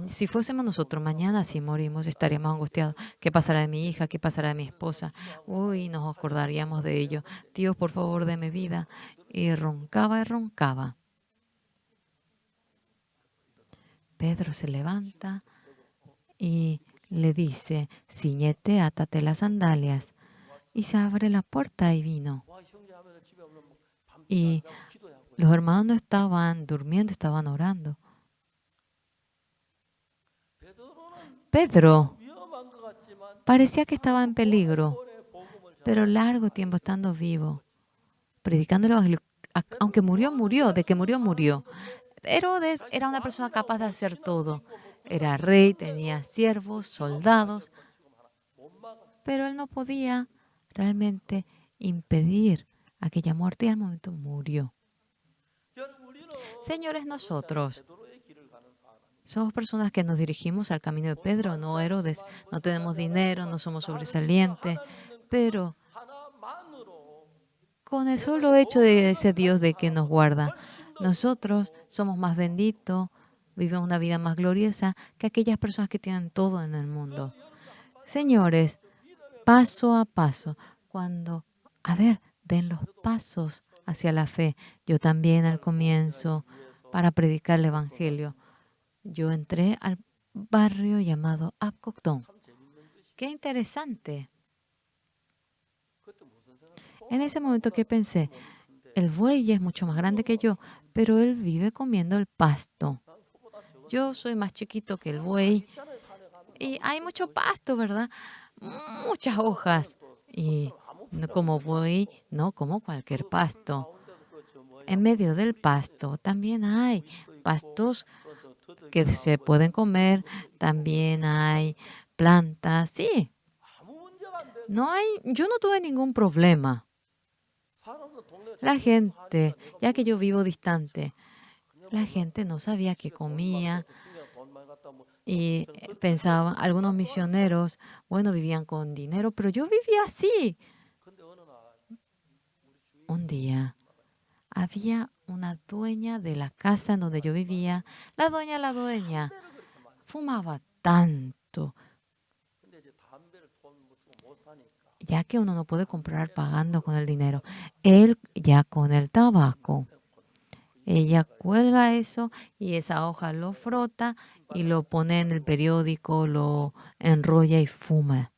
Si fuésemos nosotros mañana, si morimos, estaríamos angustiados. ¿Qué pasará de mi hija? ¿Qué pasará de mi esposa? Uy, nos acordaríamos de ello. Dios, por favor, deme vida. Y roncaba y roncaba. Pedro se levanta y le dice, ciñete, átate las sandalias. Y se abre la puerta y vino. Y los hermanos no estaban durmiendo, estaban orando. Pedro parecía que estaba en peligro, pero largo tiempo estando vivo, predicando el Evangelio, aunque murió, murió, de que murió, murió. Herodes era una persona capaz de hacer todo. Era rey, tenía siervos, soldados, pero él no podía realmente impedir aquella muerte y al momento murió. Señores, nosotros somos personas que nos dirigimos al camino de Pedro, no Herodes. No tenemos dinero, no somos sobresalientes, pero con el solo hecho de ese Dios de que nos guarda, nosotros somos más benditos, vivimos una vida más gloriosa que aquellas personas que tienen todo en el mundo. Señores, paso a paso, den los pasos hacia la fe. Yo también al comienzo, para predicar el Evangelio, yo entré al barrio llamado Apcoctón. ¡Qué interesante! En ese momento que pensé, el buey es mucho más grande que yo, pero él vive comiendo el pasto. Yo soy más chiquito que el buey y hay mucho pasto, ¿verdad? Muchas hojas. Y no como buey, no como cualquier pasto. En medio del pasto también hay pastos que se pueden comer, también hay plantas, sí. Yo no tuve ningún problema. La gente, ya que yo vivo distante, la gente no sabía qué comía y pensaban, algunos misioneros, bueno, vivían con dinero, pero yo vivía así. Un día había una dueña de la casa en donde yo vivía. La dueña, fumaba tanto, ya que uno no puede comprar pagando con el dinero. Él ya con el tabaco. Ella cuelga eso y esa hoja lo frota y lo pone en el periódico, lo enrolla y fuma.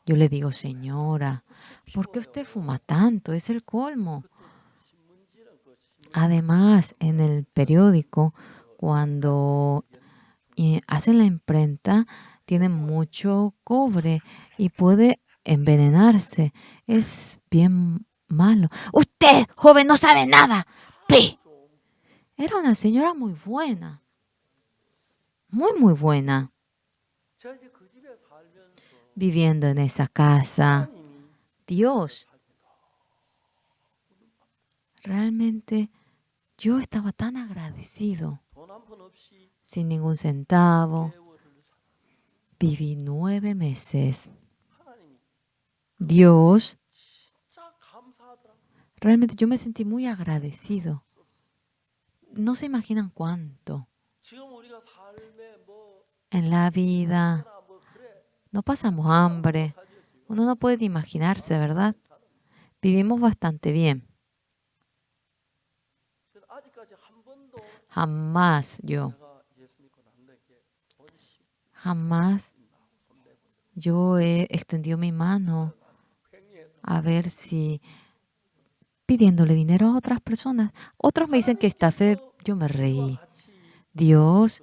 Yo le digo, señora, ¿por qué usted fuma tanto? Es el colmo. Además, en el periódico, cuando hacen la imprenta, tiene mucho cobre y puede envenenarse. Es bien malo. Usted, joven, no sabe nada. ¡Pi! Era una señora muy buena, muy, muy buena, viviendo en esa casa. Dios, realmente yo estaba tan agradecido, sin ningún centavo. Viví 9 meses. Dios, realmente yo me sentí muy agradecido. No se imaginan cuánto. En la vida no pasamos hambre. Uno no puede imaginarse, ¿verdad? Vivimos bastante bien. Jamás yo he extendido mi mano a ver si pidiéndole dinero a otras personas. Otros me dicen que esta fe, yo me reí. Dios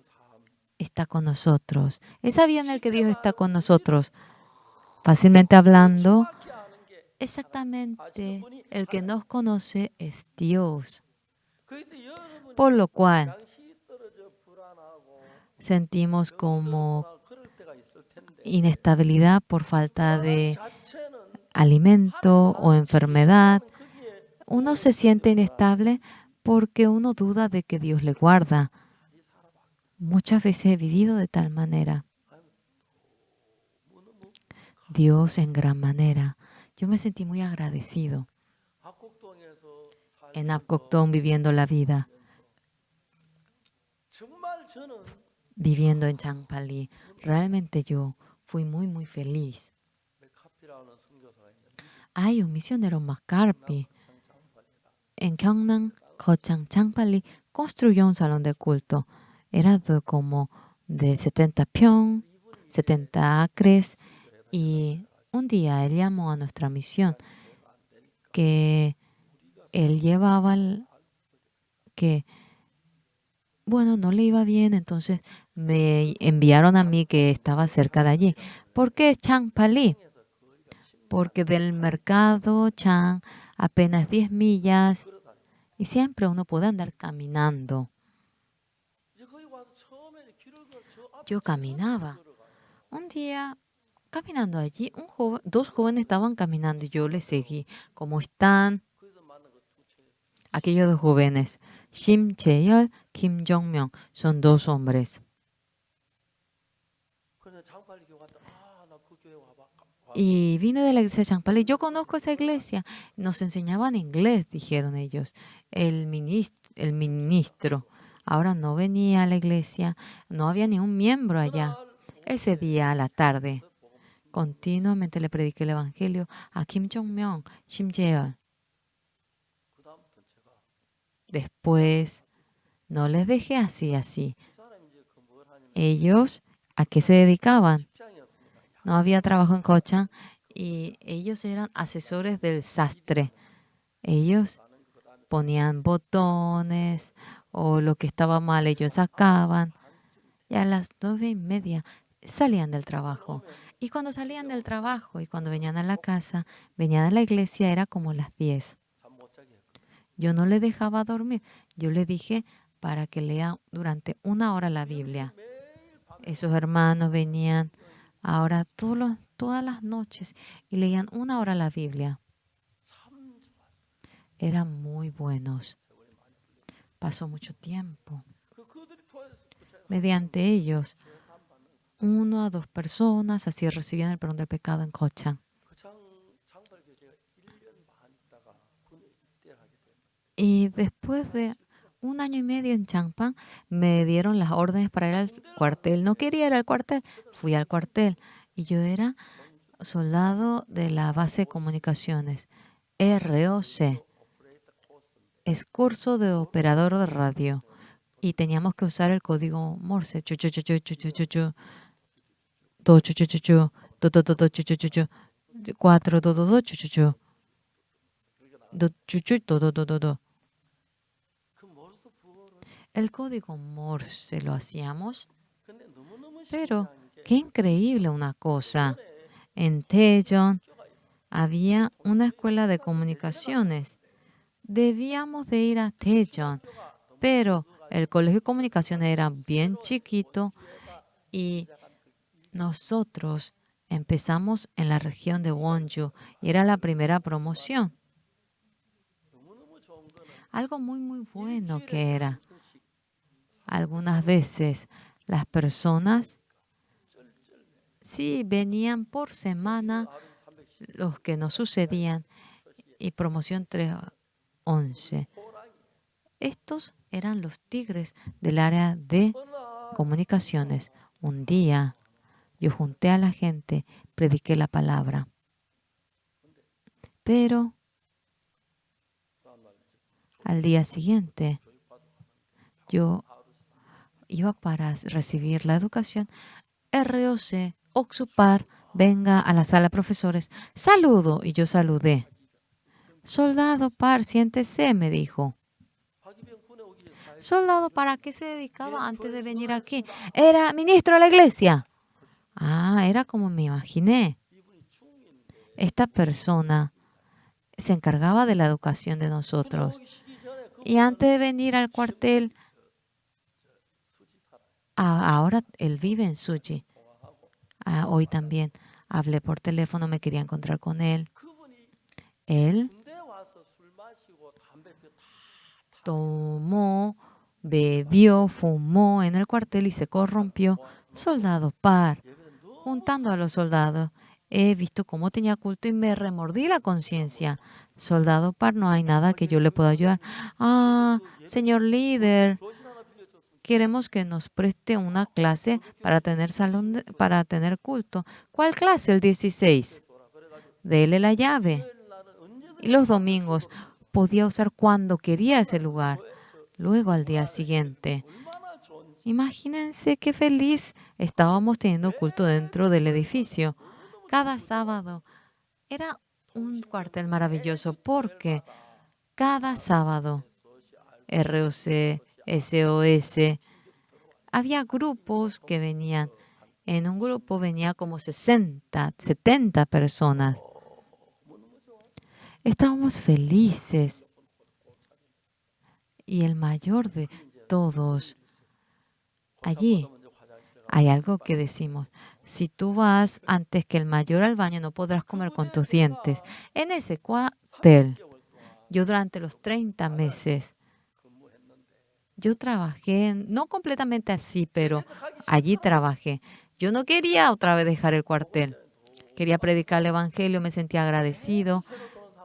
está con nosotros. ¿Es bien el que Dios está con nosotros? Fácilmente hablando, exactamente el que nos conoce es Dios. Por lo cual sentimos como inestabilidad por falta de alimento o enfermedad. Uno se siente inestable porque uno duda de que Dios le guarda. Muchas veces he vivido de tal manera. Dios en gran manera. Yo me sentí muy agradecido en Apcoctón viviendo la vida, viviendo en Changpali. Realmente yo fui muy, muy feliz. Hay un misionero Macarpi en Gyeongnam, Gochang, Changpali, construyó un salón de culto. Era como de 70 pyong, 70 acres. Y un día él llamó a nuestra misión que él llevaba que, bueno, no le iba bien, entonces me enviaron a mí que estaba cerca de allí. ¿Por qué Changpali? Porque del mercado Chang apenas 10 millas y siempre uno puede andar caminando. Yo caminaba. Un día, caminando allí, dos jóvenes estaban caminando y yo les seguí. ¿Cómo están? Aquellos dos jóvenes, Shim Chae-yeol, Kim Jong-myung, son dos hombres. Y vine de la iglesia de Champal y yo conozco esa iglesia. Nos enseñaban inglés, dijeron ellos. El ministro ahora no venía a la iglesia, no había ni un miembro allá. Ese día a la tarde, continuamente le prediqué el evangelio a Kim Jong-myung, Shim Jae-yeol. Después, no les dejé así. Ellos, ¿a qué se dedicaban? No había trabajo en Cochan y ellos eran asesores del sastre. Ellos ponían botones o lo que estaba mal ellos sacaban y a las 9:30 salían del trabajo. Y cuando salían del trabajo y cuando venían a la casa, venían a la iglesia, era como las 10. Yo no le dejaba dormir. Yo le dije para que lea durante 1 hora la Biblia. Esos hermanos venían ahora todas las noches y leían 1 hora la Biblia. Eran muy buenos. Pasó mucho tiempo. Mediante ellos, 1 a 2 personas así recibían el perdón del pecado en Cochan. Y después de 1 año y medio en Changpan, me dieron las órdenes para ir al cuartel. No quería ir al cuartel, fui al cuartel. Y yo era soldado de la base de comunicaciones, ROC. Es curso de operador de radio. Y teníamos que usar el código Morse. Chu, chu, chu, chu, chu, chu, chu, chu. Do, chu, chu, chu, chu. Do, do, do, do, chu, chu, chu, chu. 4, do, do, do, chu, chu, chu. Do, chu, chu, do, do, do, do, do. El código Morse lo hacíamos, pero qué increíble una cosa. En Daejeon había una escuela de comunicaciones. Debíamos de ir a Daejeon, pero el colegio de comunicaciones era bien chiquito y nosotros empezamos en la región de Wonju y era la primera promoción. Algo muy, muy bueno que era. Algunas veces las personas sí venían por semana los que nos sucedían y promoción 311. Estos eran los tigres del área de comunicaciones. Un día yo junté a la gente, prediqué la palabra. Pero al día siguiente yo iba para recibir la educación. ROC, Oxupar, venga a la sala de profesores. Saludo. Y yo saludé. Soldado Par, siéntese, me dijo. Soldado, ¿para qué se dedicaba antes de venir aquí? Era ministro de la iglesia. Ah, era como me imaginé. Esta persona se encargaba de la educación de nosotros. Y antes de venir al cuartel, ahora él vive en Suji. Hoy también hablé por teléfono, me quería encontrar con él. Él tomó, bebió, fumó en el cuartel y se corrompió. Soldado Par, juntando a los soldados, he visto cómo tenía culto y me remordí la conciencia. Soldado Par, no hay nada que yo le pueda ayudar. Ah, señor líder, queremos que nos preste una clase para tener para tener culto. ¿Cuál clase? El 16. Dele la llave. Y los domingos podía usar cuando quería ese lugar. Luego al día siguiente, imagínense qué feliz estábamos teniendo culto dentro del edificio. Cada sábado era un cuartel maravilloso porque cada sábado ROC, SOS, había grupos que venían. En un grupo venía como 60, 70 personas. Estábamos felices. Y el mayor de todos, allí hay algo que decimos. Si tú vas antes que el mayor al baño, no podrás comer con tus dientes. En ese cuartel, yo durante los 30 meses, yo trabajé, no completamente así, pero allí trabajé. Yo no quería otra vez dejar el cuartel. Quería predicar el evangelio, me sentía agradecido.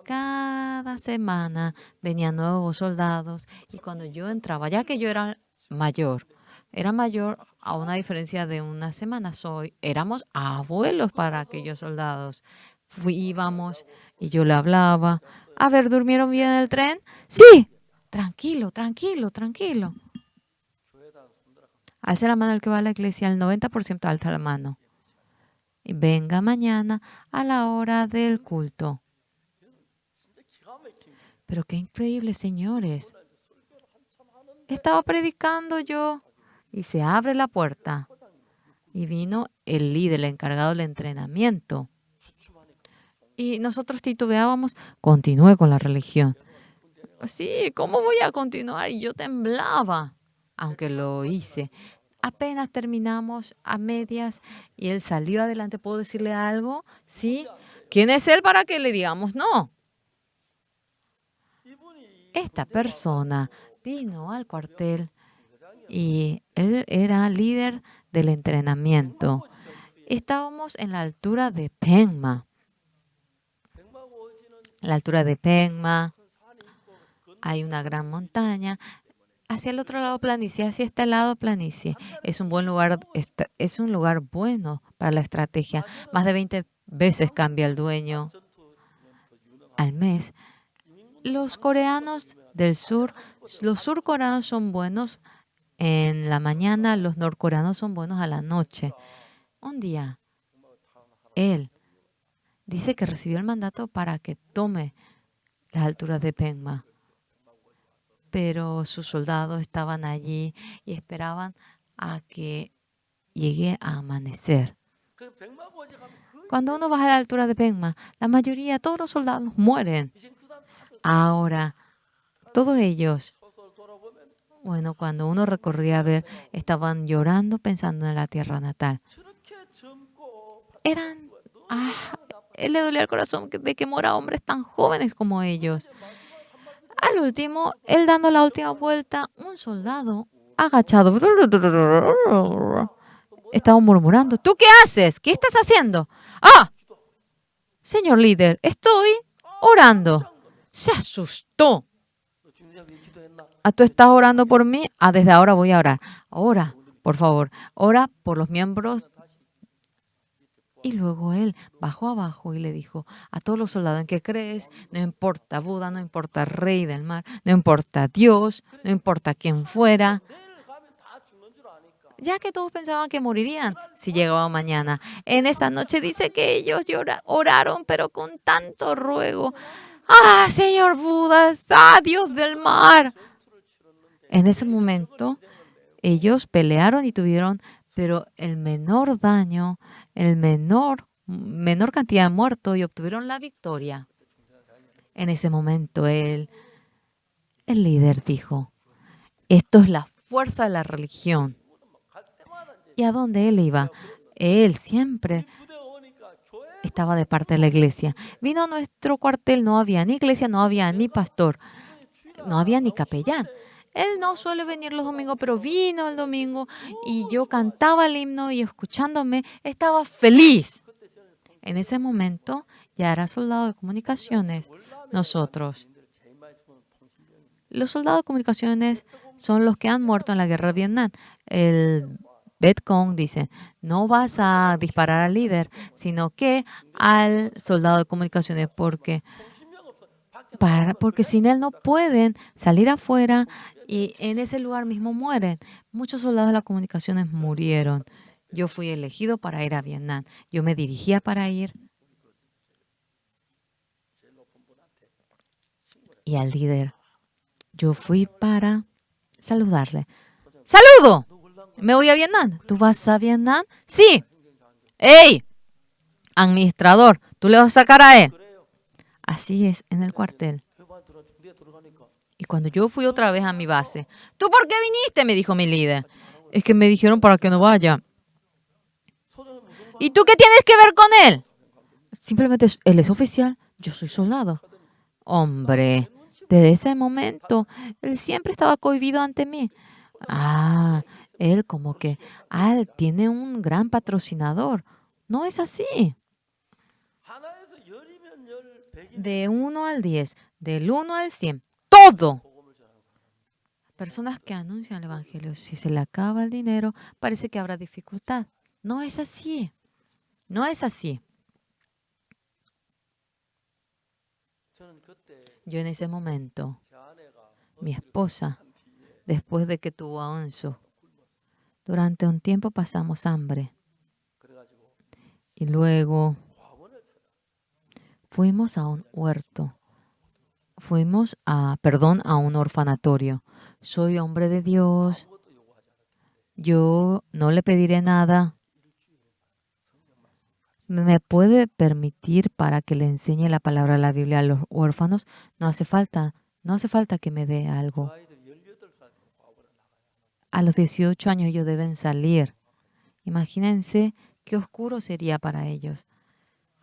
Cada semana venían nuevos soldados y cuando yo entraba, ya que yo era mayor a una diferencia de una semana, éramos abuelos para aquellos soldados. Íbamos y yo le hablaba. A ver, ¿durmieron bien en el tren? Sí. Tranquilo, tranquilo, tranquilo. Alce la mano el que va a la iglesia, el 90% alza la mano. Y venga mañana a la hora del culto. Pero qué increíble, señores. Estaba predicando yo y se abre la puerta. Y vino el líder, el encargado del entrenamiento. Y nosotros titubeábamos, continúe con la religión. Sí, ¿cómo voy a continuar? Y yo temblaba, aunque lo hice. Apenas terminamos a medias y él salió adelante. ¿Puedo decirle algo? Sí. ¿Quién es él para que le digamos no? Esta persona vino al cuartel y él era líder del entrenamiento. Estábamos en la altura de Pengma. La altura de Pengma, hay una gran montaña. Hacia el otro lado planicie, hacia este lado planicie. Es un buen lugar, es un lugar bueno para la estrategia. Más de 20 veces cambia el dueño al mes. Los coreanos del sur, los surcoreanos son buenos en la mañana, los norcoreanos son buenos a la noche. Un día, él dice que recibió el mandato para que tome las alturas de Pengma. Pero sus soldados estaban allí y esperaban a que llegue a amanecer. Cuando uno baja a la altura de Pengma, la mayoría, todos los soldados mueren. Ahora, todos ellos, bueno, cuando uno recorría a ver, estaban llorando pensando en la tierra natal. Él le dolía el corazón de que muera hombres tan jóvenes como ellos. Al último, él dando la última vuelta, un soldado agachado estaba murmurando. ¿Tú qué haces? ¿Qué estás haciendo? ¡Ah! Señor líder, estoy orando. Se asustó. ¿Tú estás orando por mí? Desde ahora voy a orar. Ora, por favor. Ora por los miembros. Y luego él bajó abajo y le dijo a todos los soldados: ¿en qué crees? No importa Buda, no importa Rey del Mar, no importa Dios, no importa quién fuera. Ya que todos pensaban que morirían si llegaba mañana. En esa noche dice que ellos oraron, pero con tanto ruego. ¡Ah, Señor Buda! ¡Ah, Dios del mar! En ese momento, ellos pelearon y tuvieron, pero el menor daño, el menor cantidad de muertos, y obtuvieron la victoria. En ese momento, el líder dijo: esto es la fuerza de la religión. ¿Y a dónde él iba? Él siempre estaba de parte de la iglesia. Vino a nuestro cuartel, no había ni iglesia, no había ni pastor, no había ni capellán. Él no suele venir los domingos, pero vino el domingo y yo cantaba el himno y escuchándome estaba feliz. En ese momento ya era soldado de comunicaciones. Nosotros, los soldados de comunicaciones son los que han muerto en la guerra de Vietnam. El Vietcong dice: no vas a disparar al líder, sino que al soldado de comunicaciones, porque sin él no pueden salir afuera y en ese lugar mismo mueren. Muchos soldados de las comunicaciones murieron. Yo fui elegido para ir a Vietnam. Yo me dirigía para ir. Y al líder, yo fui para saludarle. ¡Saludo! Me voy a Vietnam. ¿Tú vas a Vietnam? Sí. ¡Ey! Administrador, ¿tú le vas a sacar a él? Así es en el cuartel. Y cuando yo fui otra vez a mi base, ¿tú por qué viniste?, me dijo mi líder. Es que me dijeron para que no vaya. ¿Y tú qué tienes que ver con él? Simplemente él es oficial, yo soy soldado. Hombre, desde ese momento, él siempre estaba cohibido ante mí. Él como que, él tiene un gran patrocinador. No es así. De 1 al 10, del 1 al 100, todo. Personas que anuncian el Evangelio, si se le acaba el dinero, parece que habrá dificultad. No es así. No es así. Yo en ese momento, mi esposa, después de que tuvo a Onsu, durante un tiempo pasamos hambre. Y luego fuimos a un huerto. Fuimos a un orfanatorio. Soy hombre de Dios. Yo no le pediré nada. ¿Me puede permitir para que le enseñe la palabra de la Biblia a los huérfanos? No hace falta. No hace falta que me dé algo. A los 18 años ellos deben salir. Imagínense qué oscuro sería para ellos.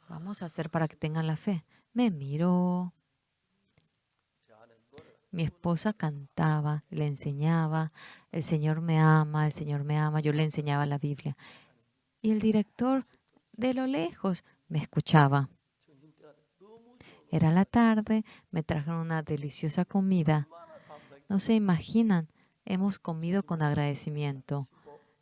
Vamos a hacer para que tengan la fe. Me miró. Mi esposa cantaba, le enseñaba, el Señor me ama, el Señor me ama. Yo le enseñaba la Biblia. Y el director de lo lejos me escuchaba. Era la tarde, me trajeron una deliciosa comida. No se imaginan, hemos comido con agradecimiento.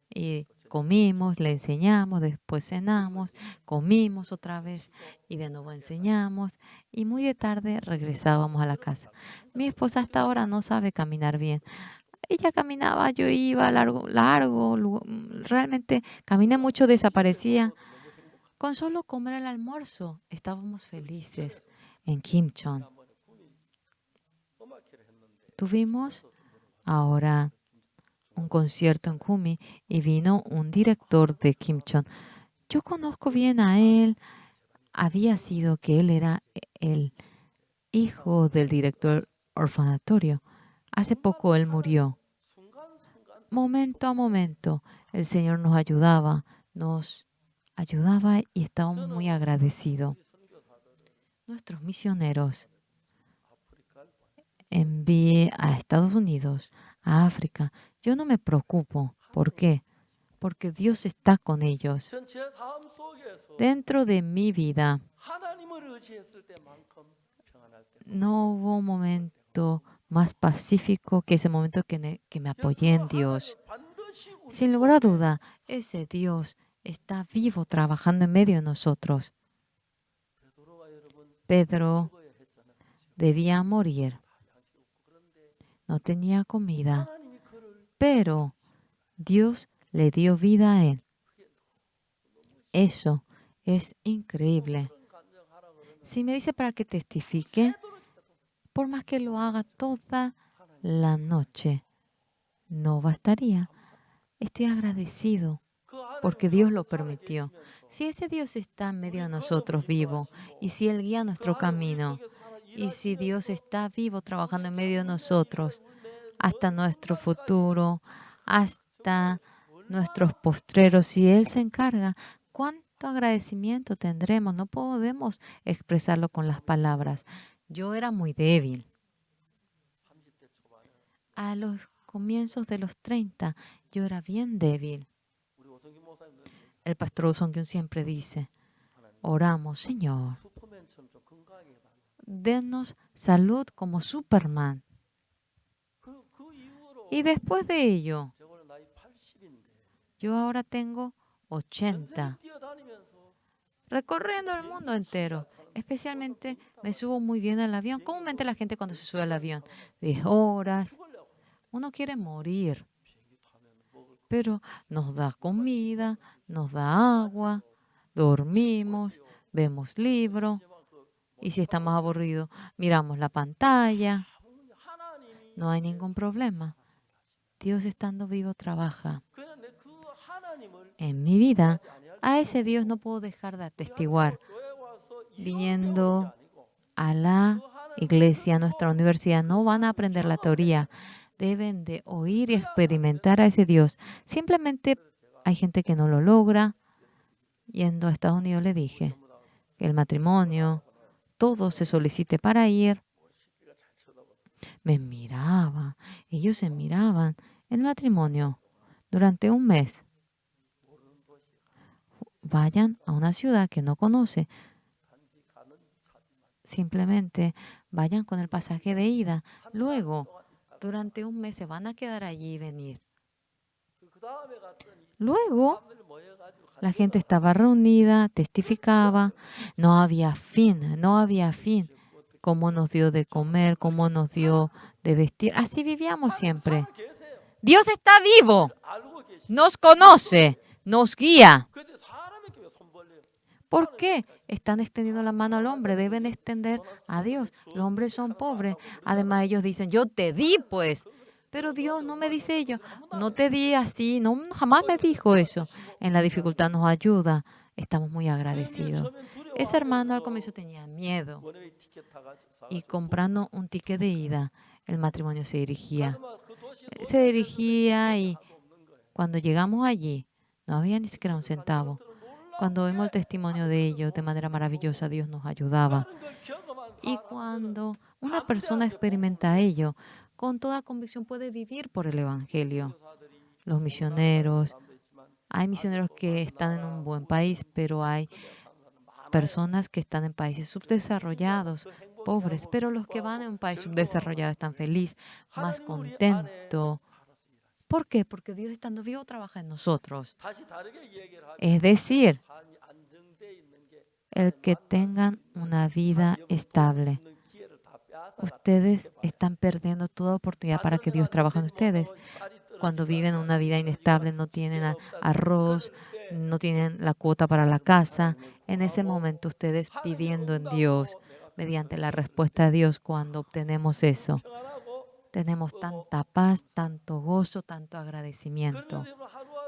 Y comimos, le enseñamos, después cenamos, comimos otra vez y de nuevo enseñamos. Y muy de tarde regresábamos a la casa. Mi esposa hasta ahora no sabe caminar bien. Ella caminaba, yo iba largo, realmente caminé mucho, desaparecía. Con solo comer el almuerzo estábamos felices en Kimchon. Tuvimos ahora un concierto en Kumi y vino un director de Kimchon. Yo conozco bien a él. Había sido que él era el hijo del director orfanatorio. Hace poco él murió. Momento a momento, el Señor nos ayudaba y estábamos muy agradecidos. Nuestros misioneros envié a Estados Unidos, a África. Yo no me preocupo. ¿Por qué? Porque Dios está con ellos. Dentro de mi vida no hubo un momento más pacífico que ese momento que me apoyé en Dios. Sin lugar a duda, ese Dios está vivo trabajando en medio de nosotros. Pedro debía morir. No tenía comida, pero Dios le dio vida a él. Eso es increíble. Si me dice para que testifique, por más que lo haga toda la noche, no bastaría. Estoy agradecido porque Dios lo permitió. Si ese Dios está en medio de nosotros vivo, y si Él guía nuestro camino, y si Dios está vivo trabajando en medio de nosotros, hasta nuestro futuro, hasta nuestros postreros, si Él se encarga, ¿cuánto agradecimiento tendremos? No podemos expresarlo con las palabras. Yo era muy débil. A los comienzos de los 30, yo era bien débil. El pastor Songkyun siempre dice, oramos, Señor, denos salud como Superman. Y después de ello, yo ahora tengo 80, recorriendo el mundo entero. Especialmente me subo muy bien al avión. Comúnmente la gente cuando se sube al avión, 10 horas, uno quiere morir. Pero nos da comida, nos da agua, dormimos, vemos libros. Y si estamos aburridos, miramos la pantalla. No hay ningún problema. Dios estando vivo trabaja. En mi vida, a ese Dios no puedo dejar de atestiguar. Viniendo a la iglesia, a nuestra universidad, no van a aprender la teoría. Deben de oír y experimentar a ese Dios. Simplemente hay gente que no lo logra. Yendo a Estados Unidos le dije que el matrimonio, todo se solicite para ir. Me miraba, ellos se miraban. El matrimonio, durante un mes, vayan a una ciudad que no conoce. Simplemente vayan con el pasaje de ida. Luego, durante un mes se van a quedar allí y venir. Luego, la gente estaba reunida, testificaba. No había fin, no había fin. Cómo nos dio de comer, cómo nos dio de vestir. Así vivíamos siempre. Dios está vivo, nos conoce, nos guía. ¿Por qué están extendiendo la mano al hombre? Deben extender a Dios. Los hombres son pobres. Además, ellos dicen, yo te di, pues. Pero Dios no me dice ello. No te di así. No, jamás me dijo eso. En la dificultad nos ayuda. Estamos muy agradecidos. Ese hermano al comienzo tenía miedo. Y comprando un ticket de ida, el matrimonio se dirigía. Se dirigía y cuando llegamos allí, no había ni siquiera un centavo. Cuando vimos el testimonio de ellos de manera maravillosa, Dios nos ayudaba. Y cuando una persona experimenta ello, con toda convicción puede vivir por el Evangelio. Los misioneros, hay misioneros que están en un buen país, pero hay personas que están en países subdesarrollados, pobres, pero los que van en un país subdesarrollado están felices, más contentos. ¿Por qué? Porque Dios estando vivo trabaja en nosotros. Es decir, el que tengan una vida estable. Ustedes están perdiendo toda oportunidad para que Dios trabaje en ustedes. Cuando viven una vida inestable, no tienen arroz, no tienen la cuota para la casa. En ese momento ustedes pidiendo en Dios, mediante la respuesta de Dios, cuando obtenemos eso, tenemos tanta paz, tanto gozo, tanto agradecimiento.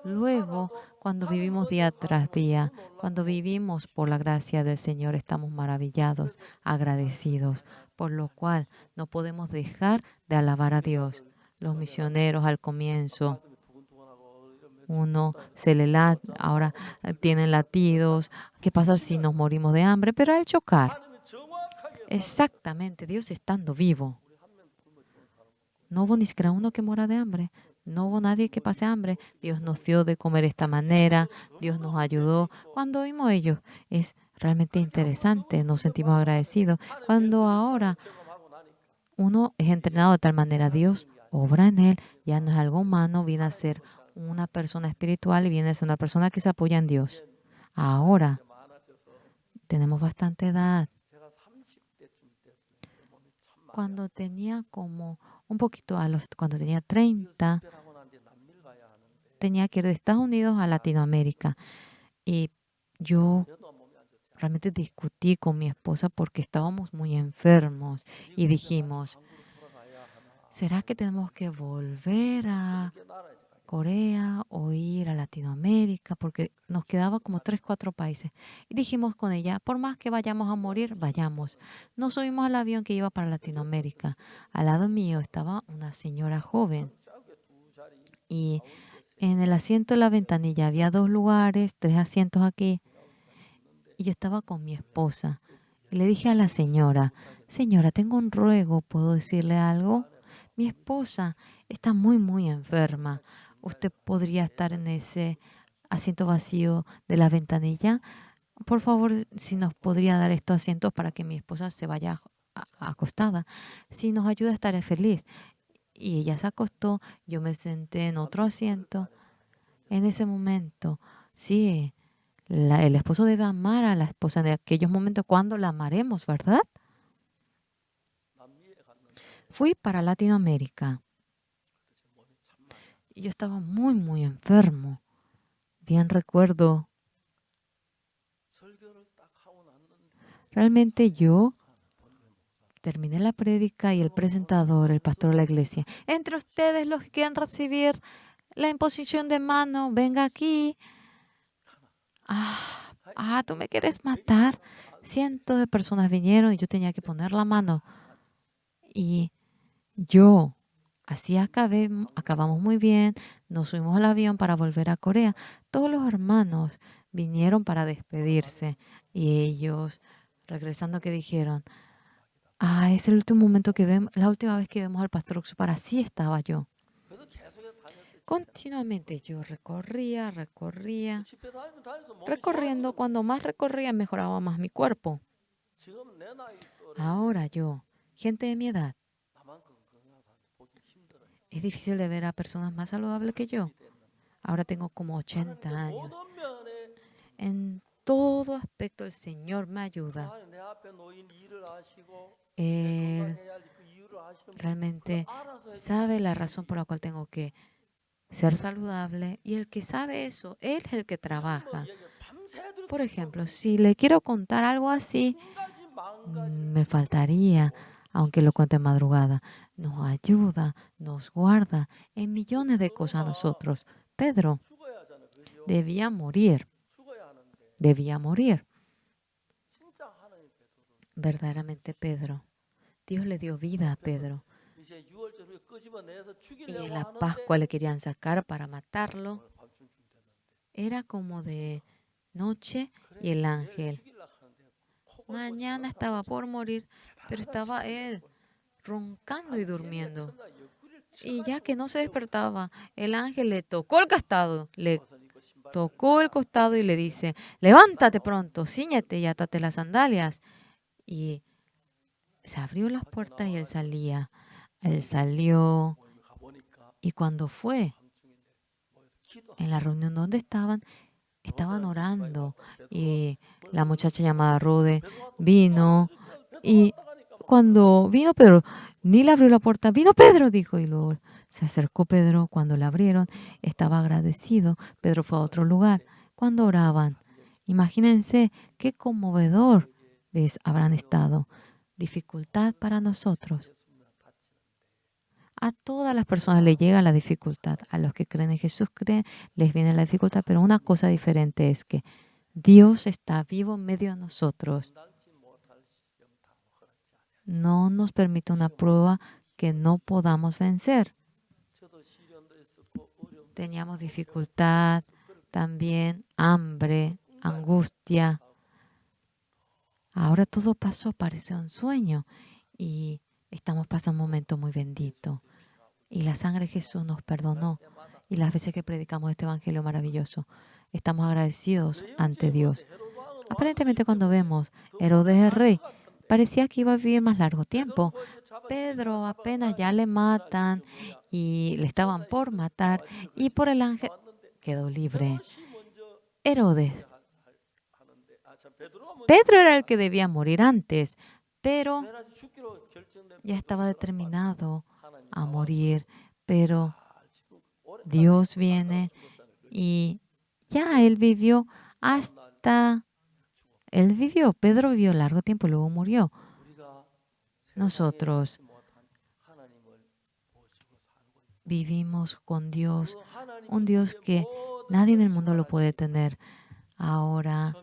Luego, cuando vivimos día tras día, cuando vivimos por la gracia del Señor, estamos maravillados, agradecidos, por lo cual no podemos dejar de alabar a Dios. Los misioneros al comienzo, uno se le late, ahora tienen latidos. ¿Qué pasa si nos morimos de hambre? Pero al chocar, exactamente, Dios estando vivo, no hubo ni siquiera uno que muera de hambre. No hubo nadie que pase hambre. Dios nos dio de comer de esta manera. Dios nos ayudó. Cuando vimos ellos, es realmente interesante. Nos sentimos agradecidos. Cuando ahora uno es entrenado de tal manera, Dios obra en él. Ya no es algo humano, viene a ser una persona espiritual y viene a ser una persona que se apoya en Dios. Ahora tenemos bastante edad. Cuando tenía como un poquito cuando tenía 30, tenía que ir de Estados Unidos a Latinoamérica. Y yo realmente discutí con mi esposa porque estábamos muy enfermos y dijimos, ¿será que tenemos que volver a Corea o ir a Latinoamérica? Porque nos quedaba como 3, 4 países. Y dijimos con ella, por más que vayamos a morir, vayamos. Nos subimos al avión que iba para Latinoamérica. Al lado mío estaba una señora joven. Y en el asiento de la ventanilla había 2 lugares, 3 asientos aquí. Y yo estaba con mi esposa. Y le dije a la señora, señora, tengo un ruego, ¿puedo decirle algo? Mi esposa está muy, muy enferma. ¿Usted podría estar en ese asiento vacío de la ventanilla? Por favor, si nos podría dar estos asientos para que mi esposa se vaya acostada. Si nos ayuda, estaré feliz. Y ella se acostó, yo me senté en otro asiento. En ese momento, sí, el esposo debe amar a la esposa en aquellos momentos cuando la amaremos, ¿verdad? Fui para Latinoamérica y yo estaba muy, muy enfermo. Bien recuerdo. Realmente yo terminé la prédica y el presentador, el pastor de la iglesia. Entre ustedes los que quieran recibir la imposición de mano, venga aquí. Tú me quieres matar. cientos de personas vinieron y yo tenía que poner la mano. Y yo, así acabamos muy bien, nos subimos al avión para volver a Corea. Todos los hermanos vinieron para despedirse y ellos, regresando, que dijeron, es el último momento que vemos, la última vez que vemos al pastor Oxupar. Así estaba yo. Continuamente yo recorriendo. Cuando más recorría, mejoraba más mi cuerpo. Ahora yo, gente de mi edad, es difícil de ver a personas más saludables que yo. Ahora tengo como 80 años. En todo aspecto el Señor me ayuda. Él realmente sabe la razón por la cual tengo que ser saludable, y el que sabe eso, Él es el que trabaja. Por ejemplo, si le quiero contar algo así, me faltaría, aunque lo cuente en madrugada. Nos ayuda, nos guarda en millones de cosas a nosotros. Pedro debía morir. Verdaderamente Pedro. Dios le dio vida a Pedro. Y en la Pascua le querían sacar para matarlo. Era como de noche y el ángel. Mañana estaba por morir, pero estaba él roncando y durmiendo. Y ya que no se despertaba, el ángel le tocó el costado y le dice, levántate pronto, cíñete y átate las sandalias. Y se abrió las puertas y él salía. Él salió, y cuando fue en la reunión donde estaban orando, y la muchacha llamada Rode vino, y cuando vino Pedro, ni le abrió la puerta, vino Pedro, dijo, y luego se acercó Pedro. Cuando le abrieron, estaba agradecido. Pedro fue a otro lugar. Cuando oraban, imagínense qué conmovedor les habrán estado. Dificultad para nosotros. A todas las personas les llega la dificultad. A los que creen en Jesús les viene la dificultad, pero una cosa diferente es que Dios está vivo en medio de nosotros. No nos permite una prueba que no podamos vencer. Teníamos dificultad, también hambre, angustia. Ahora todo pasó, parece un sueño, y estamos pasando un momento muy bendito. Y la sangre de Jesús nos perdonó. Y las veces que predicamos este evangelio maravilloso, estamos agradecidos ante Dios. Aparentemente, cuando vemos Herodes el rey, parecía que iba a vivir más largo tiempo. Pedro apenas ya le matan y le estaban por matar, y por el ángel quedó libre. Herodes. Pedro era el que debía morir antes, pero ya estaba determinado a morir. Pero Dios viene y ya Pedro vivió largo tiempo y luego murió. Nosotros vivimos con Dios, un Dios que nadie en el mundo lo puede tener. Ahora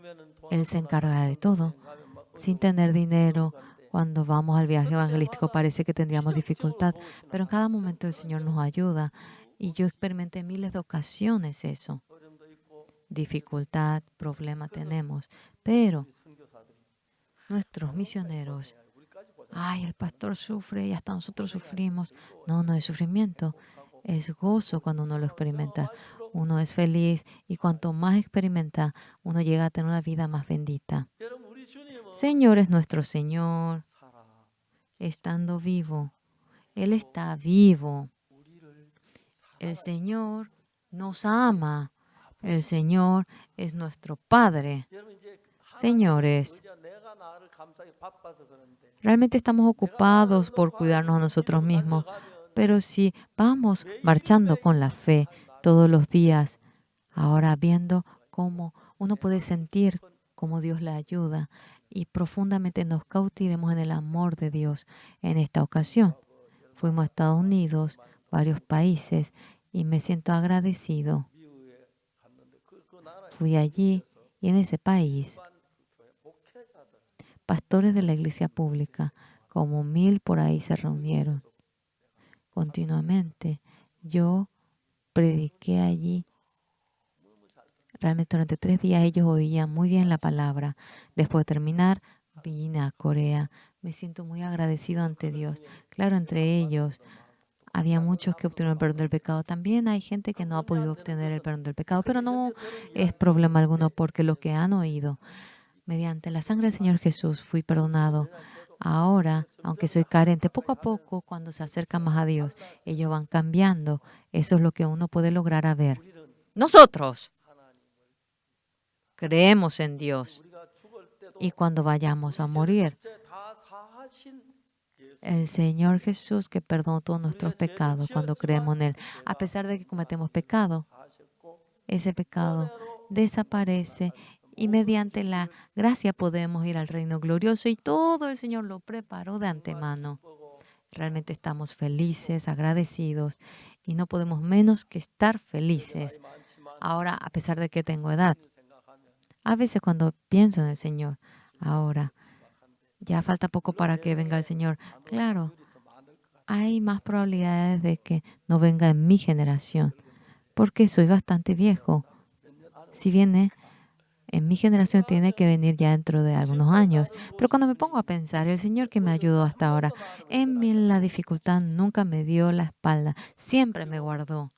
Él se encarga de todo. Sin tener dinero, cuando vamos al viaje evangelístico parece que tendríamos dificultad, pero en cada momento el Señor nos ayuda. Y yo experimenté miles de ocasiones eso. Dificultad, problema tenemos, pero nuestros misioneros, el pastor sufre y hasta nosotros sufrimos. No, no es sufrimiento, es gozo cuando uno lo experimenta. Uno es feliz, y cuanto más experimenta, uno llega a tener una vida más bendita. Señor es nuestro Señor, estando vivo. Él está vivo. El Señor nos ama. El Señor es nuestro Padre. Señores, realmente estamos ocupados por cuidarnos a nosotros mismos, pero si vamos marchando con la fe todos los días, ahora viendo cómo uno puede sentir cómo Dios le ayuda, y profundamente nos cautivemos en el amor de Dios. En esta ocasión fuimos a Estados Unidos, varios países, y me siento agradecido. Fui allí, y en ese país pastores de la iglesia pública, como 1000 por ahí se reunieron continuamente. Yo prediqué allí. Realmente durante 3 días ellos oían muy bien la palabra. Después de terminar, vine a Corea. Me siento muy agradecido ante Dios. Claro, entre ellos había muchos que obtuvieron el perdón del pecado. También hay gente que no ha podido obtener el perdón del pecado, pero no es problema alguno porque lo que han oído, mediante la sangre del Señor Jesús, fui perdonado. Ahora, aunque soy carente, poco a poco, cuando se acercan más a Dios, ellos van cambiando. Eso es lo que uno puede lograr a ver. Nosotros creemos en Dios y cuando vayamos a morir, el Señor Jesús que perdonó todos nuestros pecados cuando creemos en Él, a pesar de que cometemos pecado, ese pecado desaparece y mediante la gracia podemos ir al reino glorioso y todo el Señor lo preparó de antemano. Realmente estamos felices, agradecidos y no podemos menos que estar felices. Ahora, a pesar de que tengo edad, a veces cuando pienso en el Señor, ahora ya falta poco para que venga el Señor. Claro, hay más probabilidades de que no venga en mi generación, porque soy bastante viejo. Si viene en mi generación, tiene que venir ya dentro de algunos años. Pero cuando me pongo a pensar, el Señor que me ayudó hasta ahora, la dificultad nunca me dio la espalda, siempre me guardó.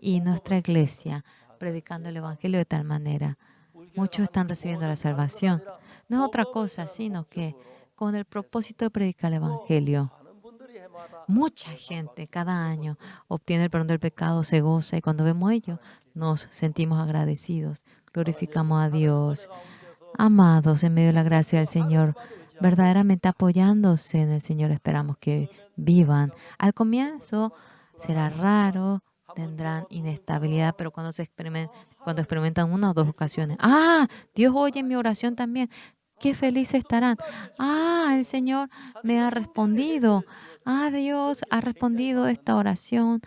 Y nuestra iglesia, predicando el Evangelio de tal manera, muchos están recibiendo la salvación. No es otra cosa, sino que con el propósito de predicar el Evangelio, mucha gente cada año obtiene el perdón del pecado, se goza y cuando vemos ello nos sentimos agradecidos, glorificamos a Dios. Amados, en medio de la gracia del Señor, verdaderamente apoyándose en el Señor, esperamos que vivan. Al comienzo será raro, tendrán inestabilidad, pero cuando experimentan una o dos ocasiones, Dios oye mi oración también. Qué felices estarán. El Señor me ha respondido. Dios ha respondido esta oración.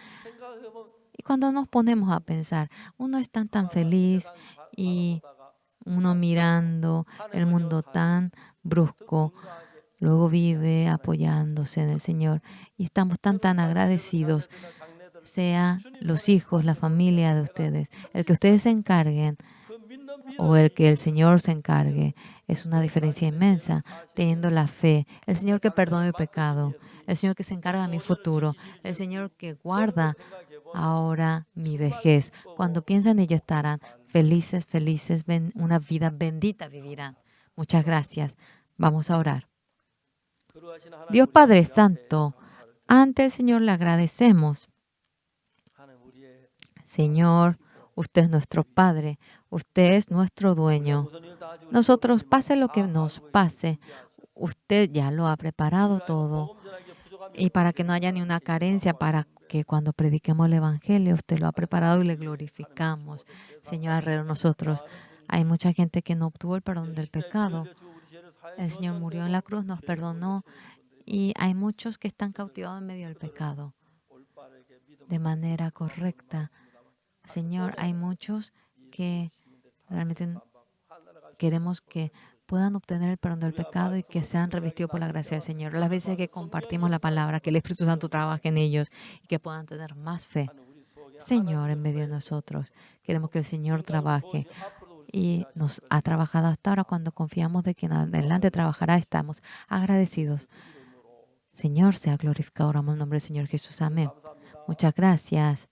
Y cuando nos ponemos a pensar, uno es tan feliz y uno mirando el mundo tan brusco, luego vive apoyándose en el Señor y estamos tan agradecidos, sea los hijos, la familia de ustedes, el que ustedes se encarguen o el que el Señor se encargue, es una diferencia inmensa, teniendo la fe, el Señor que perdona mi pecado, el Señor que se encarga de mi futuro, el Señor que guarda ahora mi vejez. Cuando piensan ellos estarán felices, una vida bendita vivirán. Muchas gracias. Vamos a orar. Dios Padre Santo, ante el Señor le agradecemos. Señor, usted es nuestro Padre, usted es nuestro dueño. Nosotros, pase lo que nos pase, usted ya lo ha preparado todo. Y para que no haya ni una carencia, para que cuando prediquemos el Evangelio, usted lo ha preparado y le glorificamos. Señor, alrededor de nosotros hay mucha gente que no obtuvo el perdón del pecado. El Señor murió en la cruz, nos perdonó y hay muchos que están cautivados en medio del pecado de manera correcta. Señor, hay muchos que realmente queremos que puedan obtener el perdón del pecado y que sean revestidos por la gracia del Señor. Las veces que compartimos la palabra, que el Espíritu Santo trabaje en ellos y que puedan tener más fe. Señor, en medio de nosotros, queremos que el Señor trabaje y nos ha trabajado hasta ahora. Cuando confiamos de que en adelante trabajará, estamos agradecidos. Señor, sea glorificado. Oramos en el nombre del Señor Jesús. Amén. Muchas gracias.